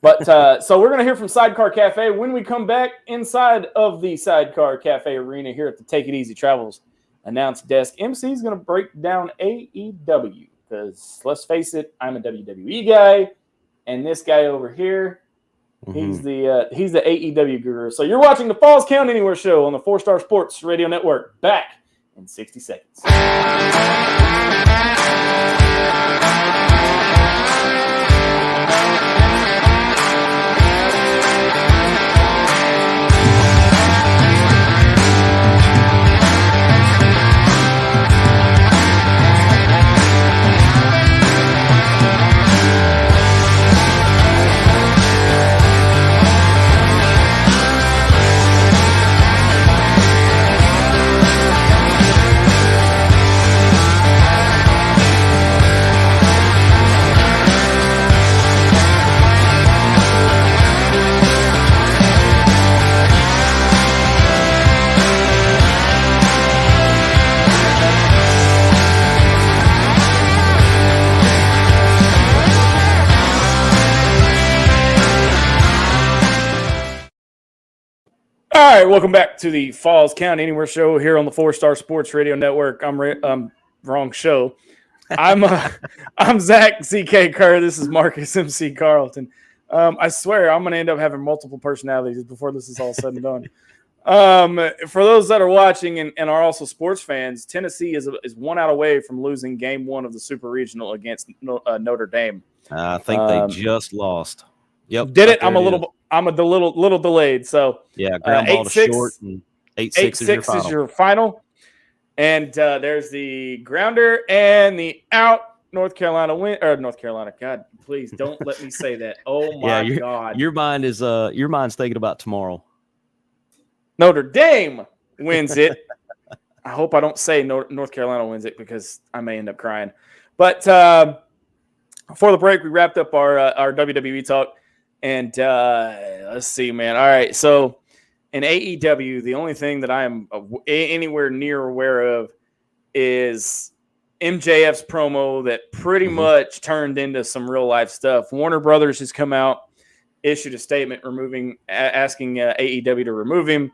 But so we're going to hear from Sidecar Cafe when we come back inside of the Sidecar Cafe arena here at the Take It Easy Travels announce desk. MC is going to break down AEW, because let's face it, I'm a WWE guy, and this guy over here, he's the AEW guru. So you're watching the Falls Count Anywhere show on the 4-Star Sports Radio Network. Back in 60 seconds. All right, welcome back to the Falls Count Anywhere show here on the 4-Star Sports Radio Network. I'm wrong show. I'm Zach CK Kerr. This is Marcus MC Carlton. I swear I'm going to end up having multiple personalities before this is all said and done. For those that are watching and are also sports fans, Tennessee is 1 out away from losing Game 1 of the Super Regional against Notre Dame. I think they just lost. Yep, did it? I'm a little delayed. So yeah, ground ball to short, and 8-6 is your final. And there's the grounder and the out. North Carolina win, or North Carolina. God, please don't let me say that. Oh my God, your mind's thinking about tomorrow. Notre Dame wins it. I hope I don't say North Carolina wins it, because I may end up crying. But before the break, we wrapped up our WWE talk. And let's see, man. All right, so in AEW, the only thing that I am anywhere near aware of is MJF's promo that pretty much turned into some real life stuff. Warner Brothers has come out, issued a statement asking AEW to remove him,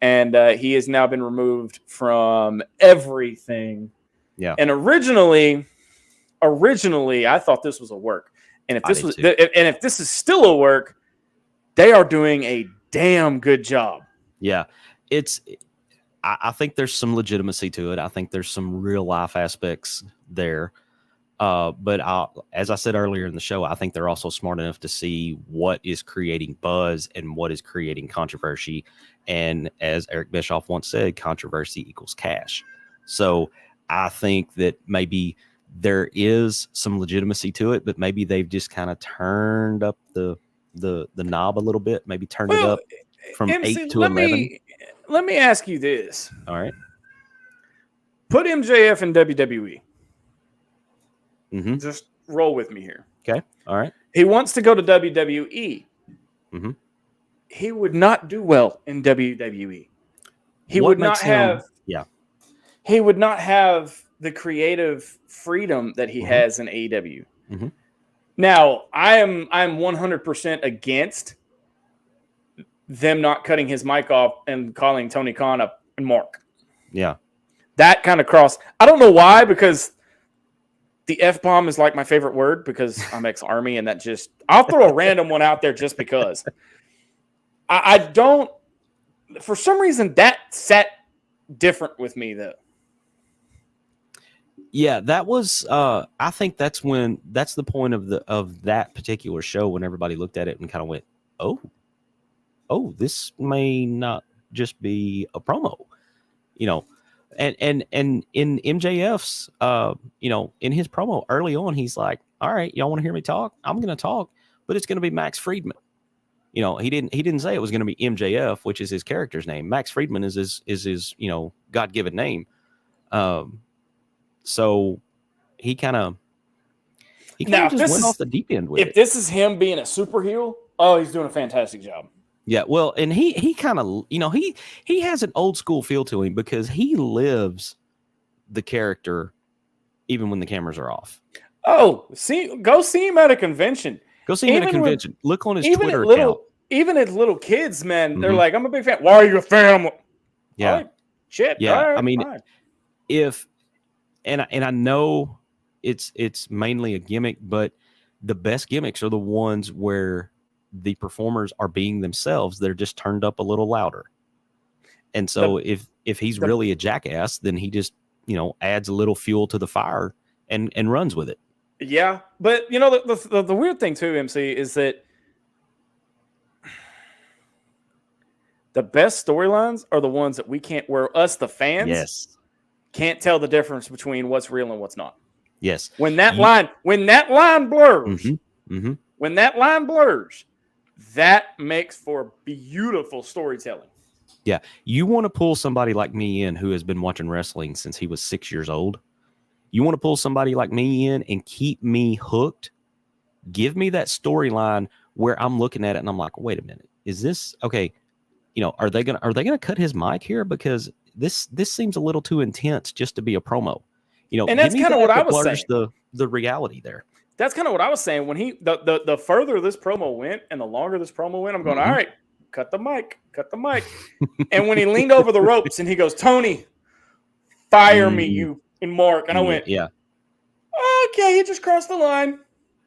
and he has now been removed from everything. Yeah. And originally, I thought this was a work. And if this is still a work, they are doing a damn good job. Yeah, I think there's some legitimacy to it. I think there's some real life aspects there. But as I said earlier in the show, I think they're also smart enough to see what is creating buzz and what is creating controversy. And as Eric Bischoff once said, controversy equals cash. So I think that maybe there is some legitimacy to it, but maybe they've just kind of turned up the knob a little bit, maybe turned it up from 8 to 11. Let me ask you this. All right. Put MJF in WWE. Just roll with me here. Okay. All right. He wants to go to WWE. He would not do well in WWE. He would not have he would not have the creative freedom that he has in AEW. Mm-hmm. Now, I'm 100% against them not cutting his mic off and calling Tony Khan up and Mark. Yeah. That kind of cross. I don't know why, because the F-bomb is like my favorite word because I'm ex-Army, and that just – I'll throw a random one out there just because. I don't – for some reason, that sat different with me, though. Yeah, that was I think that's the point of that particular show when everybody looked at it and kind of went, oh, this may not just be a promo, you know. And in MJF's you know, in his promo early on, he's like, all right, y'all want to hear me talk? I'm gonna talk, but it's gonna be Max Friedman. You know, he didn't say it was gonna be MJF, which is his character's name. Max Friedman is his you know, God-given name. So he kind of just went off the deep end with it. If this is him being a super heel, oh, he's doing a fantastic job. Yeah, well, and he kind of, you know, he has an old school feel to him because he lives the character even when the cameras are off. Oh, go see him at a convention. Go see him at a convention. Look on his Twitter account. Even as little kids, man, they're like, I'm a big fan. Why are you a fan? Yeah. Right. Shit. Yeah. Right, I mean, fine. And I know it's mainly a gimmick, but the best gimmicks are the ones where the performers are being themselves. They're just turned up a little louder. And so if he's really a jackass, then he just, you know, adds a little fuel to the fire and runs with it. Yeah. But you know, the weird thing too, MC, is that the best storylines are the ones that we can't, where us, the fans, can't tell the difference between what's real and what's not. Yes. When that line blurs, when that line blurs, that makes for beautiful storytelling. Yeah. You want to pull somebody like me in who has been watching wrestling since he was 6 years old. You want to pull somebody like me in and keep me hooked. Give me that storyline where I'm looking at it and I'm like, wait a minute, is this okay? You know, are they gonna cut his mic here? Because this seems a little too intense just to be a promo. You know, and that's kind of what I was saying. The reality there. That's kind of what I was saying when the further this promo went and the longer this promo went, I'm going, all right, cut the mic. And when he leaned over the ropes and he goes, Tony, fire me, you and Mark, and I went, yeah, okay, he just crossed the line.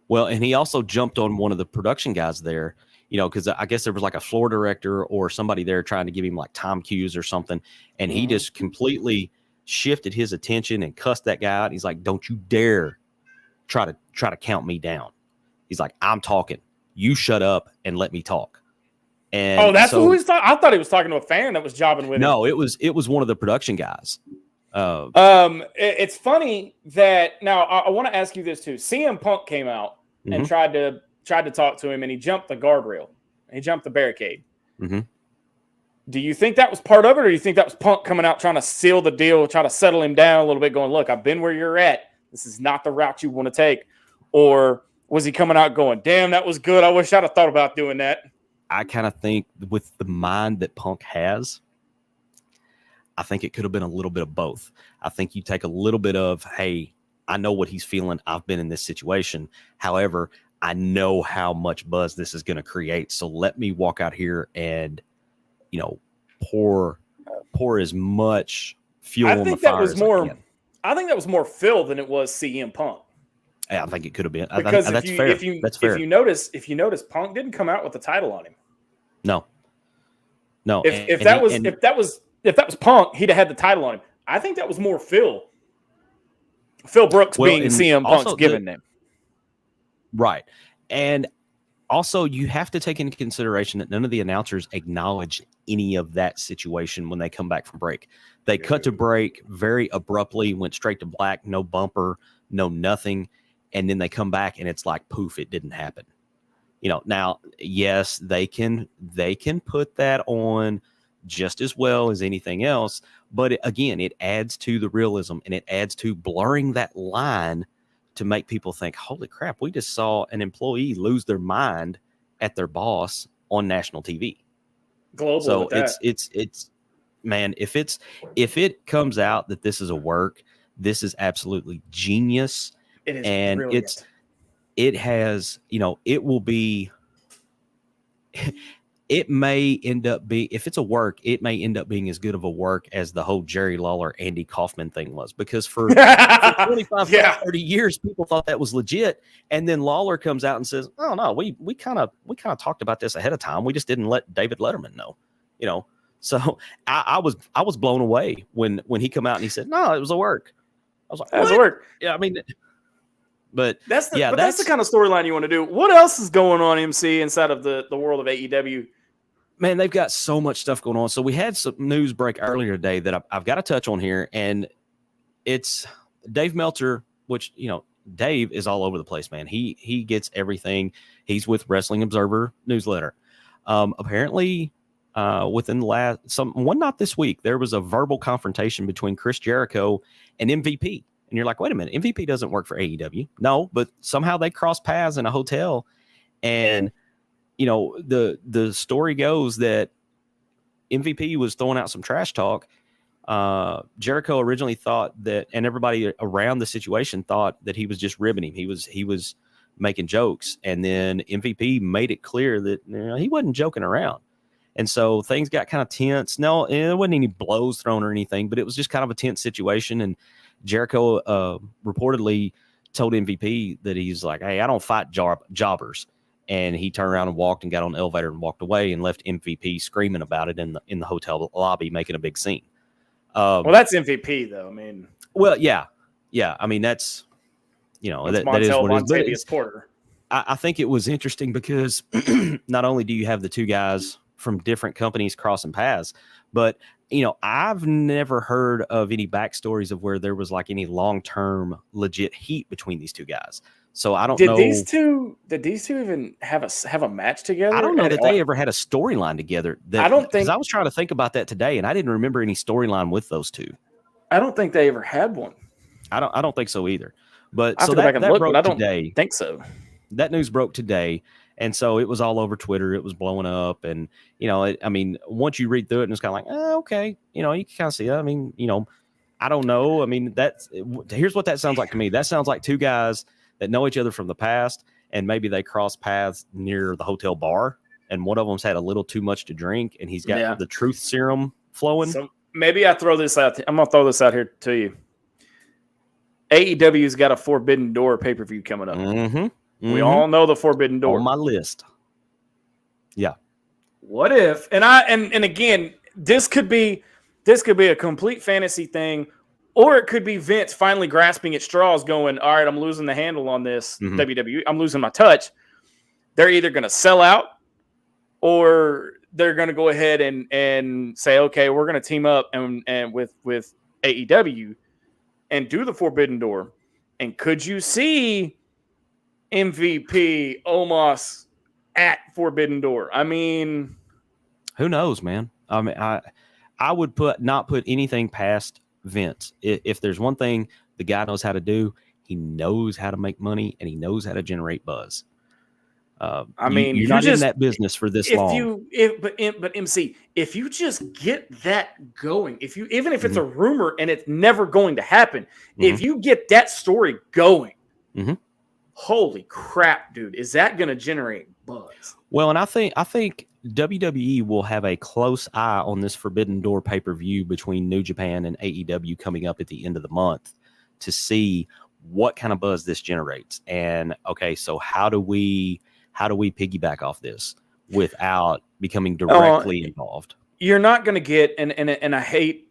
Well, and he also jumped on one of the production guys there, you know, because I guess there was like a floor director or somebody there trying to give him like time cues or something, and he just completely shifted his attention and cussed that guy out. He's like, "Don't you dare try to count me down." He's like, "I'm talking. You shut up and let me talk." And that's who he's talking. I thought he was talking to a fan that was jobbing with him. No, it was one of the production guys. It's funny that now I want to ask you this too. CM Punk came out and tried to talk to him, and he jumped the guardrail. He jumped the barricade. Do you think that was part of it, or do you think that was Punk coming out trying to seal the deal, try to settle him down a little bit, going, "Look, I've been where you're at. This is not the route you want to take," or was he coming out going, "Damn, that was good. I wish I'd have thought about doing that"? I kind of think with the mind that Punk has, I think it could have been a little bit of both. I think you take a little bit of, hey, I know what he's feeling. I've been in this situation. However, I know how much buzz this is going to create. So let me walk out here and, you know, pour as much fuel on the fire as I can. I think that was more Phil than it was CM Punk. Yeah, I think it could have been. Because that's fair. That's fair. If you notice, Punk didn't come out with the title on him. No. If that was Punk, he'd have had the title on him. I think that was more Phil. Phil Brooks being CM Punk's given name. Right. And also you have to take into consideration that none of the announcers acknowledged any of that situation when they come back from break. They cut to break very abruptly, went straight to black, no bumper, no nothing. And then they come back and it's like, poof, it didn't happen. You know, now, yes, they can put that on just as well as anything else. But again, it adds to the realism and it adds to blurring that line to make people think, holy crap, we just saw an employee lose their mind at their boss on national TV. Global. So it's man, if it comes out that this is a work, this is absolutely genius. It is, and brilliant. it has, it will be. It may end up being, if it's a work, it may end up being as good of a work as the whole Jerry Lawler, Andy Kaufman thing was, because for 25, 30 years, people thought that was legit. And then Lawler comes out and says, oh no, we kind of talked about this ahead of time. We just didn't let David Letterman know, So I was blown away when he come out and he said, no, it was a work. I was like, that was a work. Yeah. I mean, but that's the kind of storyline you want to do. What else is going on, MC, inside of the world of AEW? Man, they've got so much stuff going on. So we had some news break earlier today that I've got to touch on here, and it's Dave Meltzer, which, Dave is all over the place, man. He gets everything. He's with Wrestling Observer newsletter. Apparently, within the not this week, there was a verbal confrontation between Chris Jericho and MVP. And you're like, wait a minute, MVP doesn't work for AEW. No, but somehow they crossed paths in a hotel, and the story goes that MVP was throwing out some trash talk. Jericho originally thought that, and everybody around the situation thought that he was just ribbing him. He was making jokes, and then MVP made it clear that he wasn't joking around. And so things got kind of tense. No, there wasn't any blows thrown or anything, but it was just kind of a tense situation. And Jericho reportedly told MVP that he's like, hey, I don't fight jobbers. And he turned around and walked and got on the elevator and walked away and left MVP screaming about it in the hotel lobby, making a big scene. Well, that's MVP though. I mean, well, yeah. I mean, that's that is what it is. Porter. I think it was interesting because not only do you have the two guys from different companies crossing paths, but I've never heard of any backstories of where there was like any long-term legit heat between these two guys. So I don't know. Did these two even have a match together? I don't know that they ever had a storyline together. I don't think. Because I was trying to think about that today, and I didn't remember any storyline with those two. I don't think they ever had one. I don't think so either. But I so that broke but I don't today. Think so. That news broke today, and so it was all over Twitter. It was blowing up, and I mean, once you read through it, and it's kind of like, okay, you can kind of see that. I mean, I don't know. I mean, here's what that sounds like to me. That sounds like two guys that know each other from the past, and maybe they cross paths near the hotel bar, and one of them's had a little too much to drink, and he's got the truth serum flowing. So maybe I throw this out. I'm gonna throw this out here to you. AEW's got a Forbidden Door pay-per-view coming up. Mm-hmm. We all know the Forbidden Door on my list. Yeah. What if? And again, this could be a complete fantasy thing. Or it could be Vince finally grasping at straws going, all right, I'm losing the handle on this WWE. I'm losing my touch. They're either going to sell out or they're going to go ahead and say, okay, we're going to team up and with AEW and do the Forbidden Door. And could you see MVP Omos at Forbidden Door? I mean, who knows, man? I mean, I would not put anything past Vince. If there's one thing the guy knows how to do, he knows how to make money and he knows how to generate buzz. I mean, you're not in that business for this long. But MC, if you just get that going, even if it's a rumor and it's never going to happen, if you get that story going, holy crap, dude, is that going to generate buzz? Well, and I think WWE will have a close eye on this Forbidden Door pay-per-view between New Japan and AEW coming up at the end of the month to see what kind of buzz this generates. And okay, so how do we piggyback off this without becoming directly involved? You're not going to get, and I hate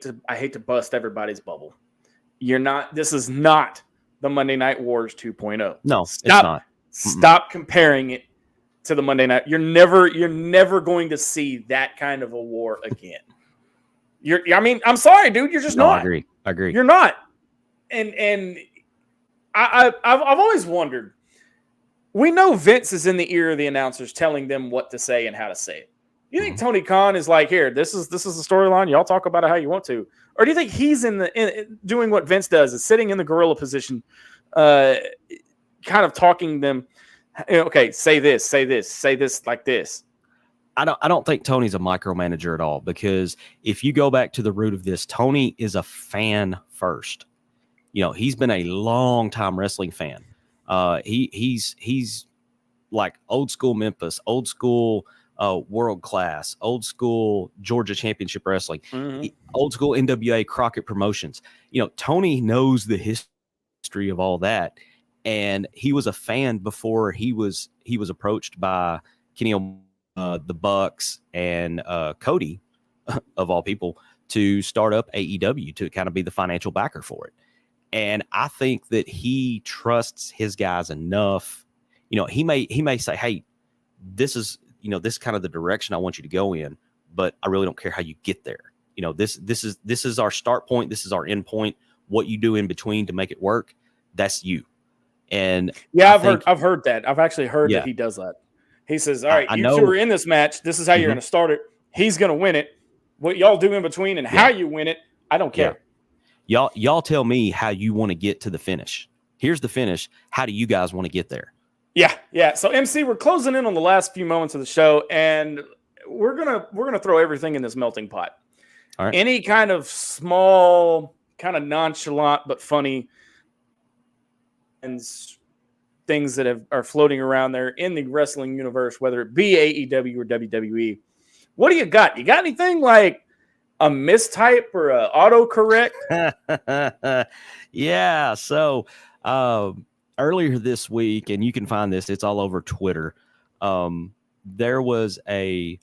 to bust everybody's bubble. This is not the Monday Night Wars 2.0. No, it's not. Stop comparing it to the Monday Night. You're never going to see that kind of a war again. I'm sorry, dude. You're just not. I agree. You're not. And I've always wondered. We know Vince is in the ear of the announcers, telling them what to say and how to say it. You think Tony Khan is like, here, this is the storyline. Y'all talk about it how you want to, or do you think he's doing what Vince does, is sitting in the gorilla position, kind of talking them? Okay, say this like this. I don't think Tony's a micromanager at all, because if you go back to the root of this, Tony is a fan first. He's been a long time wrestling fan. He's like old school Memphis, old school world class, old school Georgia Championship Wrestling, old school NWA Crockett Promotions. Tony knows the history of all that, and he was a fan before he was approached by Kenny the Bucks and Cody, of all people, to start up AEW to kind of be the financial backer for it. And I think that he trusts his guys enough. He may say, hey, this is kind of the direction I want you to go in, but I really don't care how you get there. This is our start point. This is our end point. What you do in between to make it work, that's you. And yeah, I've heard that. I've actually heard that he does that. He says, all right, you two are in this match. This is how you're going to start it. He's going to win it. What y'all do in between and how you win it, I don't care. Yeah. Y'all tell me how you want to get to the finish. Here's the finish. How do you guys want to get there? Yeah. So MC, we're closing in on the last few moments of the show, and we're gonna throw everything in this melting pot. All right. Any kind of small, kind of nonchalant but funny and things that are floating around there in the wrestling universe, whether it be AEW or WWE. What do you got? You got anything like a mistype or a autocorrect? Yeah. So earlier this week, and you can find this, it's all over Twitter. There was a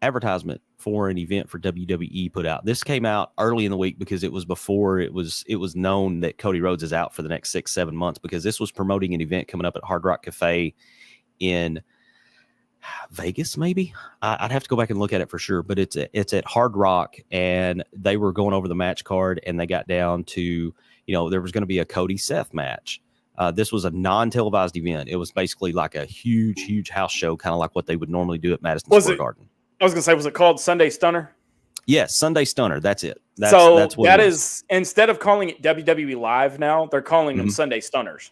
advertisement for an event for WWE put out. This came out early in the week because it was before it was known that Cody Rhodes is out for the next 6-7 months, because this was promoting an event coming up at Hard Rock Cafe in Vegas, maybe. I'd have to go back and look at it for sure, but it's at Hard Rock, and they were going over the match card, and they got down to, there was going to be a Cody Seth match. This was a non-televised event. It was basically like a huge house show, kind of like what they would normally do at Madison Square Garden. I was going to say, was it called Sunday Stunner? Yes, Sunday Stunner. That's it. That's what that is, instead of calling it WWE Live now, they're calling them Sunday Stunners.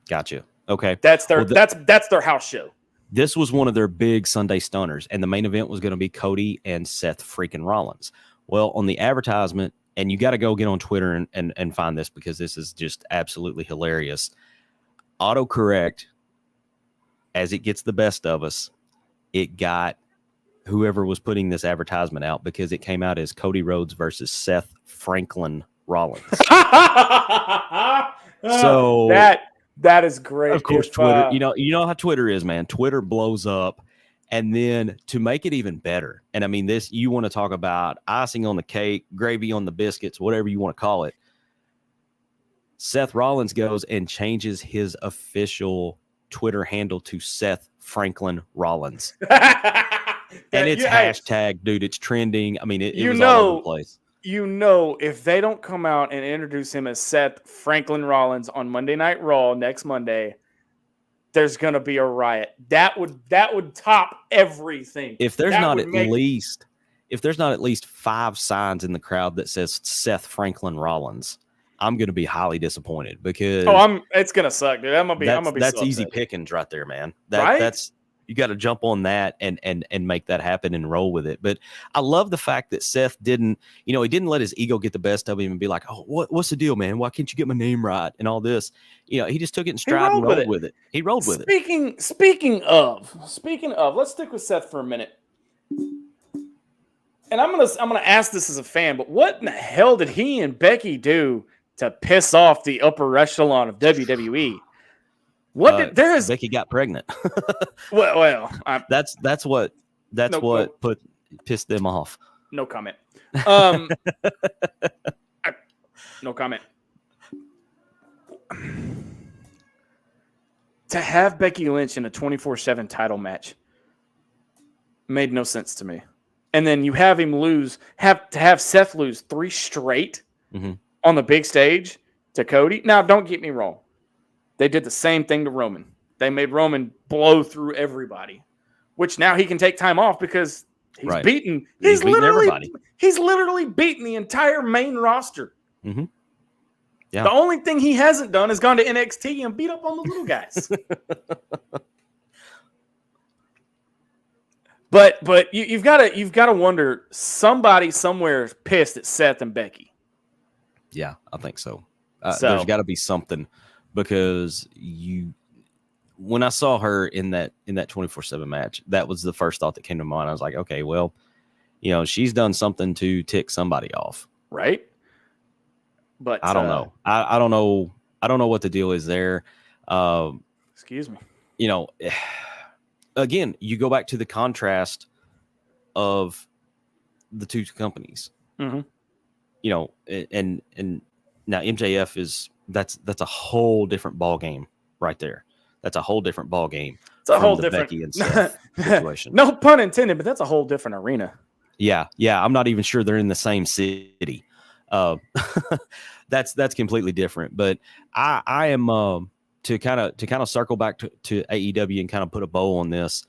Gotcha. Okay. That's their house show. This was one of their big Sunday Stunners, and the main event was going to be Cody and Seth freaking Rollins. Well, on the advertisement, and you got to go get on Twitter and find this, because this is just absolutely hilarious. Autocorrect, as it gets the best of us, it got whoever was putting this advertisement out, because it came out as Cody Rhodes versus Seth Franklin Rollins. So that is great. Of course, Twitter, you know how Twitter is, man. Twitter blows up. And then to make it even better, and I mean this, you want to talk about icing on the cake, gravy on the biscuits, whatever you want to call it. Seth Rollins goes and changes his official Twitter handle to Seth Franklin Rollins. And it's hashtag, dude, it's trending. I mean, it was all over the place. If they don't come out and introduce him as Seth Franklin Rollins on Monday Night Raw next Monday, there's going to be a riot. That would top everything. If there's not at least 5 signs in the crowd that says Seth Franklin Rollins, I'm going to be highly disappointed, because it's going to suck, dude. I'm going to be that's so easy upset. pickings right there, man. Right? That's you got to jump on that and make that happen and roll with it. But I love the fact that Seth didn't let his ego get the best of him and be like, oh, what's the deal, man? Why can't you get my name right? And all this, he just took it in stride and rolled with it. He rolled with it. Speaking of, let's stick with Seth for a minute. And I'm gonna ask this as a fan, but what in the hell did he and Becky do to piss off the upper echelon of WWE? Becky got pregnant. well, that's what pissed them off. No comment. No comment. To have Becky Lynch in a 24/7 title match made no sense to me. And then you have him have Seth lose 3 straight on the big stage to Cody. Now, don't get me wrong. They did the same thing to Roman. They made Roman blow through everybody, which now he can take time off because he's beaten. He's literally beaten the entire main roster. Mm-hmm. Yeah. The only thing he hasn't done is gone to NXT and beat up on the little guys. But you've got to wonder, somebody somewhere is pissed at Seth and Becky. Yeah, I think so. So There's got to be something, because when I saw her in that 24/7 match, that was the first thought that came to mind. I was like, okay, well, she's done something to tick somebody off, right? But I don't know. I don't know. I don't know what the deal is there. Excuse me. Again, you go back to the contrast of the two companies. Mm-hmm. And now MJF that's a whole different ball game right there. That's a whole different ball game. It's a whole different Becky and Seth situation. No pun intended, but that's a whole different arena. Yeah. I'm not even sure they're in the same city. That's completely different. But I am to kind of circle back to AEW and kind of put a bow on this.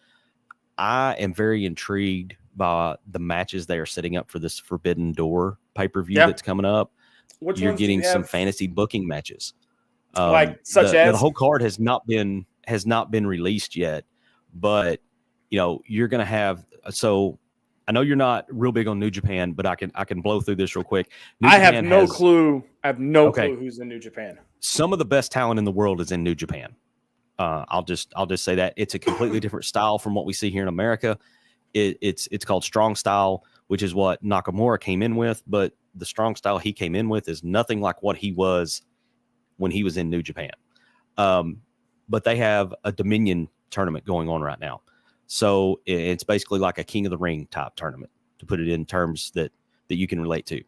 I am very intrigued by the matches they are setting up for this Forbidden Door pay-per-view that's coming up. You're getting some fantasy booking matches, such as the whole card has not been released yet, but you're gonna have. So I know you're not real big on New Japan, but I can blow through this real quick. I have no clue. I have no clue who's in New Japan. Some of the best talent in the world is in New Japan. I'll just say that it's a completely different style from what we see here in America. It's called strong style, which is what Nakamura came in with, but the strong style he came in with is nothing like what he was when he was in New Japan. But they have a Dominion tournament going on right now. So it's basically like a King of the Ring type tournament, to put it in terms that you can relate to.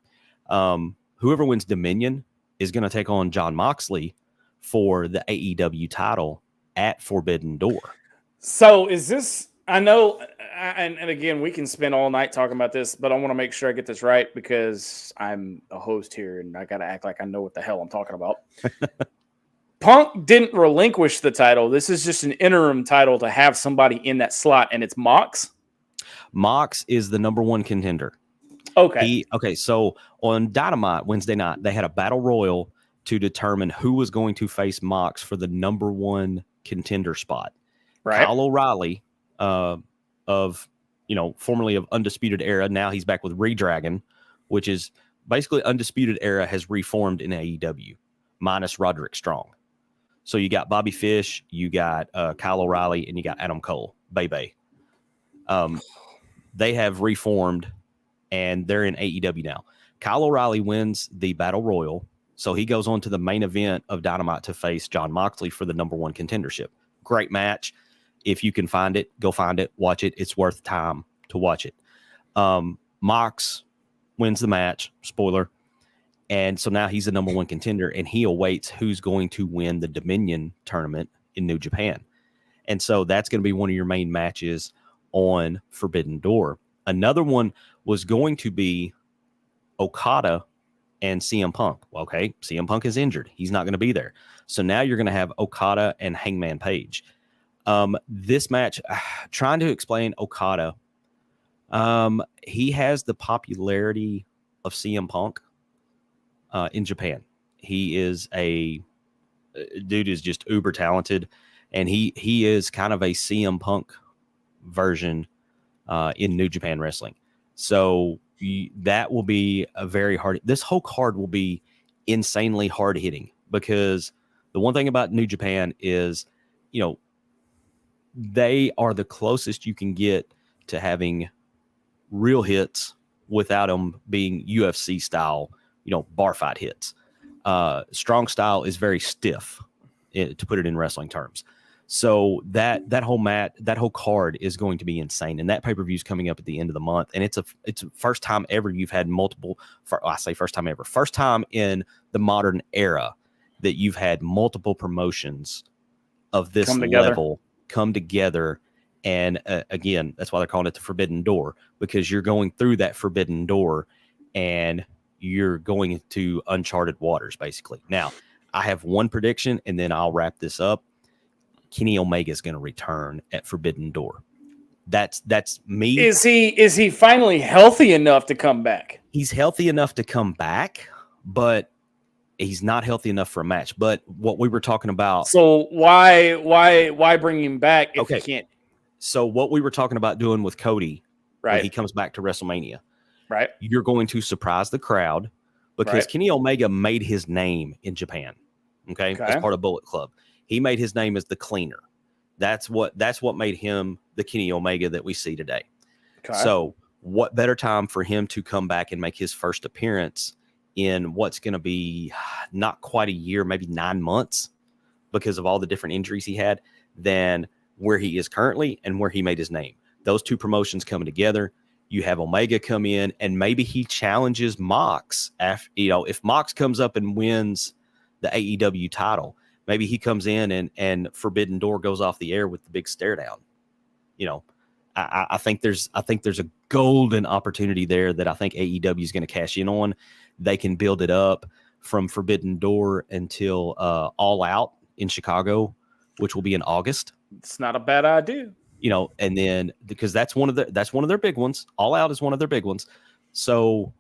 Whoever wins Dominion is going to take on Jon Moxley for the AEW title at Forbidden Door. So is this, I know, and again, we can spend all night talking about this, but I want to make sure I get this right, because I'm a host here and I got to act like I know what the hell I'm talking about. Punk didn't relinquish the title. This is just an interim title to have somebody in that slot, and it's Mox. Mox is the number one contender. Okay. So on Dynamite Wednesday night, they had a battle royal to determine who was going to face Mox for the number one contender spot. Right. Kyle O'Reilly, formerly of Undisputed Era, now he's back with Redragon, which is basically Undisputed Era has reformed in AEW, minus Roderick Strong. So you got Bobby Fish, you got Kyle O'Reilly, and you got Adam Cole, Bebe. They have reformed, and they're in AEW now. Kyle O'Reilly wins the Battle Royal, so he goes on to the main event of Dynamite to face Jon Moxley for the number one contendership. Great match. If you can find it, go find it, watch it. It's worth time to watch it. Mox wins the match, spoiler. And so now he's the number one contender, and he awaits who's going to win the Dominion tournament in New Japan. And so that's going to be one of your main matches on Forbidden Door. Another one was going to be Okada and CM Punk. Okay, CM Punk is injured. He's not going to be there. So now you're going to have Okada and Hangman Page. This match, trying to explain Okada, he has the popularity of CM Punk in Japan. He is dude is just uber talented, and he is kind of a CM Punk version in New Japan Wrestling. So that will be a very hard. This whole card will be insanely hard hitting, because the one thing about New Japan is, they are the closest you can get to having real hits without them being UFC style, bar fight hits. Strong style is very stiff, to put it in wrestling terms. So that whole card is going to be insane. And that pay-per-view is coming up at the end of the month. And it's a first time ever you've had multiple, first time in the modern era that you've had multiple promotions of this level come together. And again, that's why they're calling it the Forbidden Door, because you're going through that Forbidden Door and you're going to uncharted waters, basically. Now, I have one prediction, and then I'll wrap this up. Kenny Omega is going to return at Forbidden Door. That's me. Is he finally healthy enough to come back? He's healthy enough to come back, but he's not healthy enough for a match. But what we were talking about. So why bring him back if he can't? So what we were talking about doing with Cody when Right. he comes back to WrestleMania, Right. you're going to surprise the crowd because Right. Kenny Omega made his name in Japan. Okay. As part of Bullet Club. He made his name as the cleaner. That's what made him the Kenny Omega that we see today. Okay. So what better time for him to come back and make his first appearance in what's going to be not quite a year, maybe 9 months, because of all the different injuries he had, than where he is currently and where he made his name. Those two promotions coming together. You have Omega come in, and maybe he challenges Mox. If Mox comes up and wins the AEW title, maybe he comes in and Forbidden Door goes off the air with the big stare down. I think there's a golden opportunity there that I think AEW is going to cash in on. They can build it up from Forbidden Door until All Out in Chicago, which will be in August. It's not a bad idea. And then because that's one of their big ones. All Out is one of their big ones. So,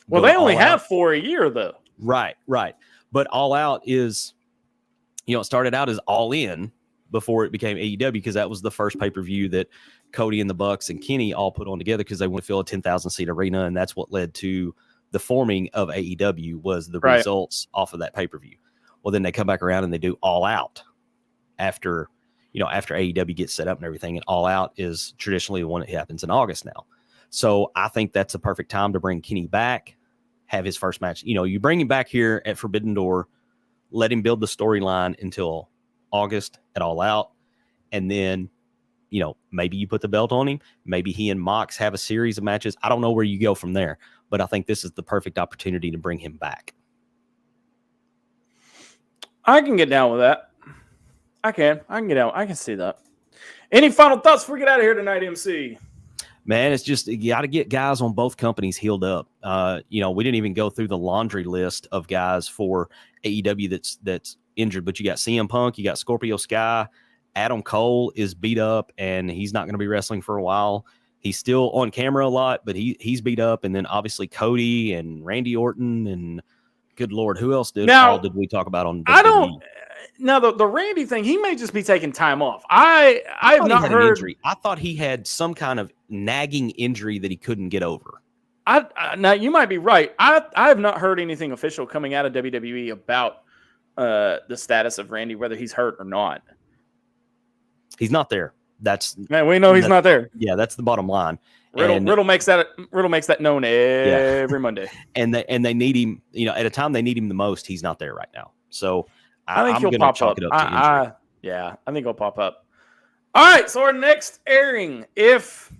well, they only have 4 a year though. Right. But All Out is, it started out as All In before it became AEW, because that was the first pay-per-view that Cody and the Bucks and Kenny all put on together because they want to fill a 10,000 seat arena, and that's what led to the forming of AEW was the results off of that pay-per-view. Well, then they come back around and they do All Out after AEW gets set up and everything, and All Out is traditionally the one that happens in August now. So I think that's the perfect time to bring Kenny back, have his first match. You bring him back here at Forbidden Door, let him build the storyline until August at All Out, and then maybe you put the belt on him. Maybe he and Mox have a series of matches. I don't know where you go from there, but I think this is the perfect opportunity to bring him back. I can get down with that. I can get down. I can see that. Any final thoughts before we get out of here tonight, MC? Man, it's just, you got to get guys on both companies healed up. We didn't even go through the laundry list of guys for AEW that's injured, but you got CM Punk, you got Scorpio Sky, Adam Cole is beat up and he's not going to be wrestling for a while. He's still on camera a lot, but he's beat up. And then obviously Cody and Randy Orton and good Lord, who else did we talk about on WWE? I don't. Now the Randy thing, he may just be taking time off. I have not heard. Injury. I thought he had some kind of nagging injury that he couldn't get over. Now you might be right. I have not heard anything official coming out of WWE about the status of Randy, whether he's hurt or not. He's not there. We know he's not there. Yeah, that's the bottom line. Riddle makes that known every Monday. And they need him. At a time they need him the most, he's not there right now. So I think he'll pop up. I think he'll pop up. All right. So our next airing, if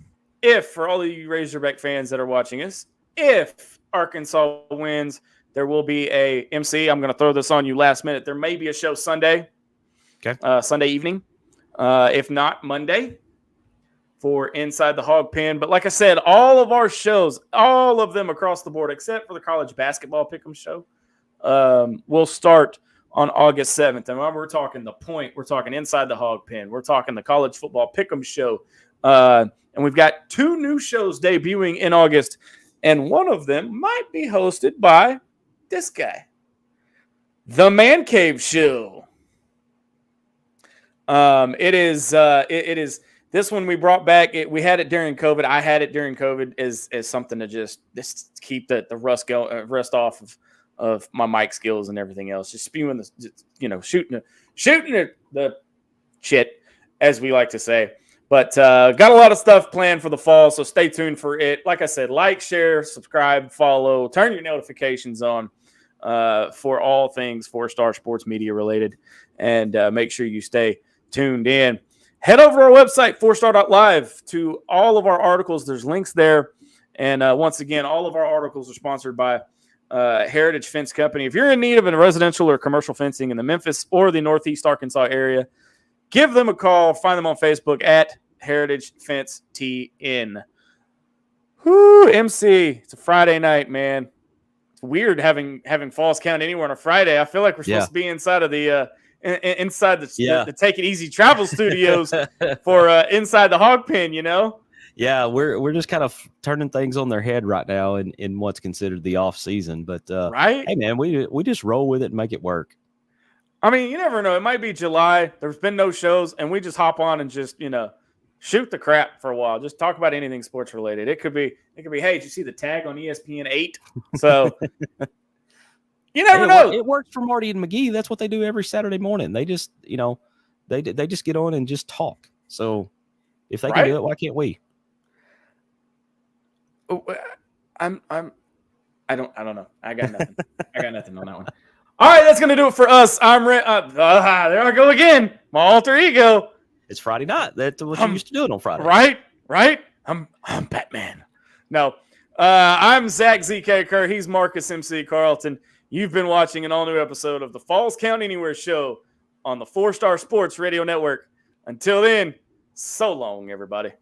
for all of you Razorback fans that are watching us, if Arkansas wins, there will be a MC. I'm going to throw this on you last minute. There may be a show Sunday. Okay. Sunday evening. If not Monday for Inside the Hog Pen. But like I said, all of our shows, all of them across the board, except for the college basketball pick'em show, will start on August 7th. And when we're talking The Point, we're talking Inside the Hog Pen, we're talking the college football pick'em show. And we've got 2 new shows debuting in August. And one of them might be hosted by this guy, The Man Cave Show. It is this one we brought back. We had it during COVID. I had it during COVID as something to just keep the rust off of my mic skills and everything else. Just spewing shooting the shit, as we like to say. But got a lot of stuff planned for the fall, so stay tuned for it. Like I said, like, share, subscribe, follow, turn your notifications on for all things 4-Star Sports Media related, and make sure you stay tuned in. Head over to our website, 4star.live, to all of our articles. There's links there. And once again, all of our articles are sponsored by Heritage Fence Company. If you're in need of a residential or commercial fencing in the Memphis or the Northeast Arkansas area, give them a call. Find them on Facebook at Heritage Fence TN. Whoo, MC. It's a Friday night, man. It's weird having Falls Count anywhere on a Friday. I feel like we're supposed to be inside of the the Take It Easy Travel Studios for Inside the Hog Pen, Yeah, we're just kind of turning things on their head right now in what's considered the off season. But right, hey man, we just roll with it and make it work. I mean, you never know. It might be July. There's been no shows, and we just hop on and just shoot the crap for a while. Just talk about anything sports related. It could be, hey, did you see the tag on ESPN 8? So you never know. It works for Marty and McGee. That's what they do every Saturday morning. They just, they just get on and just talk. So if they can do it, why can't we? I don't know. I got nothing. I got nothing on that one. All right, that's gonna do it for us. There I go again. My alter ego. It's Friday night. That's what you used to do it on Friday. Right. I'm Batman. No, I'm Zach ZK Kerr. He's Marcus MC Carlton. You've been watching an all-new episode of the Falls Count Anywhere show on the 4 Star Sports Radio Network. Until then, so long, everybody.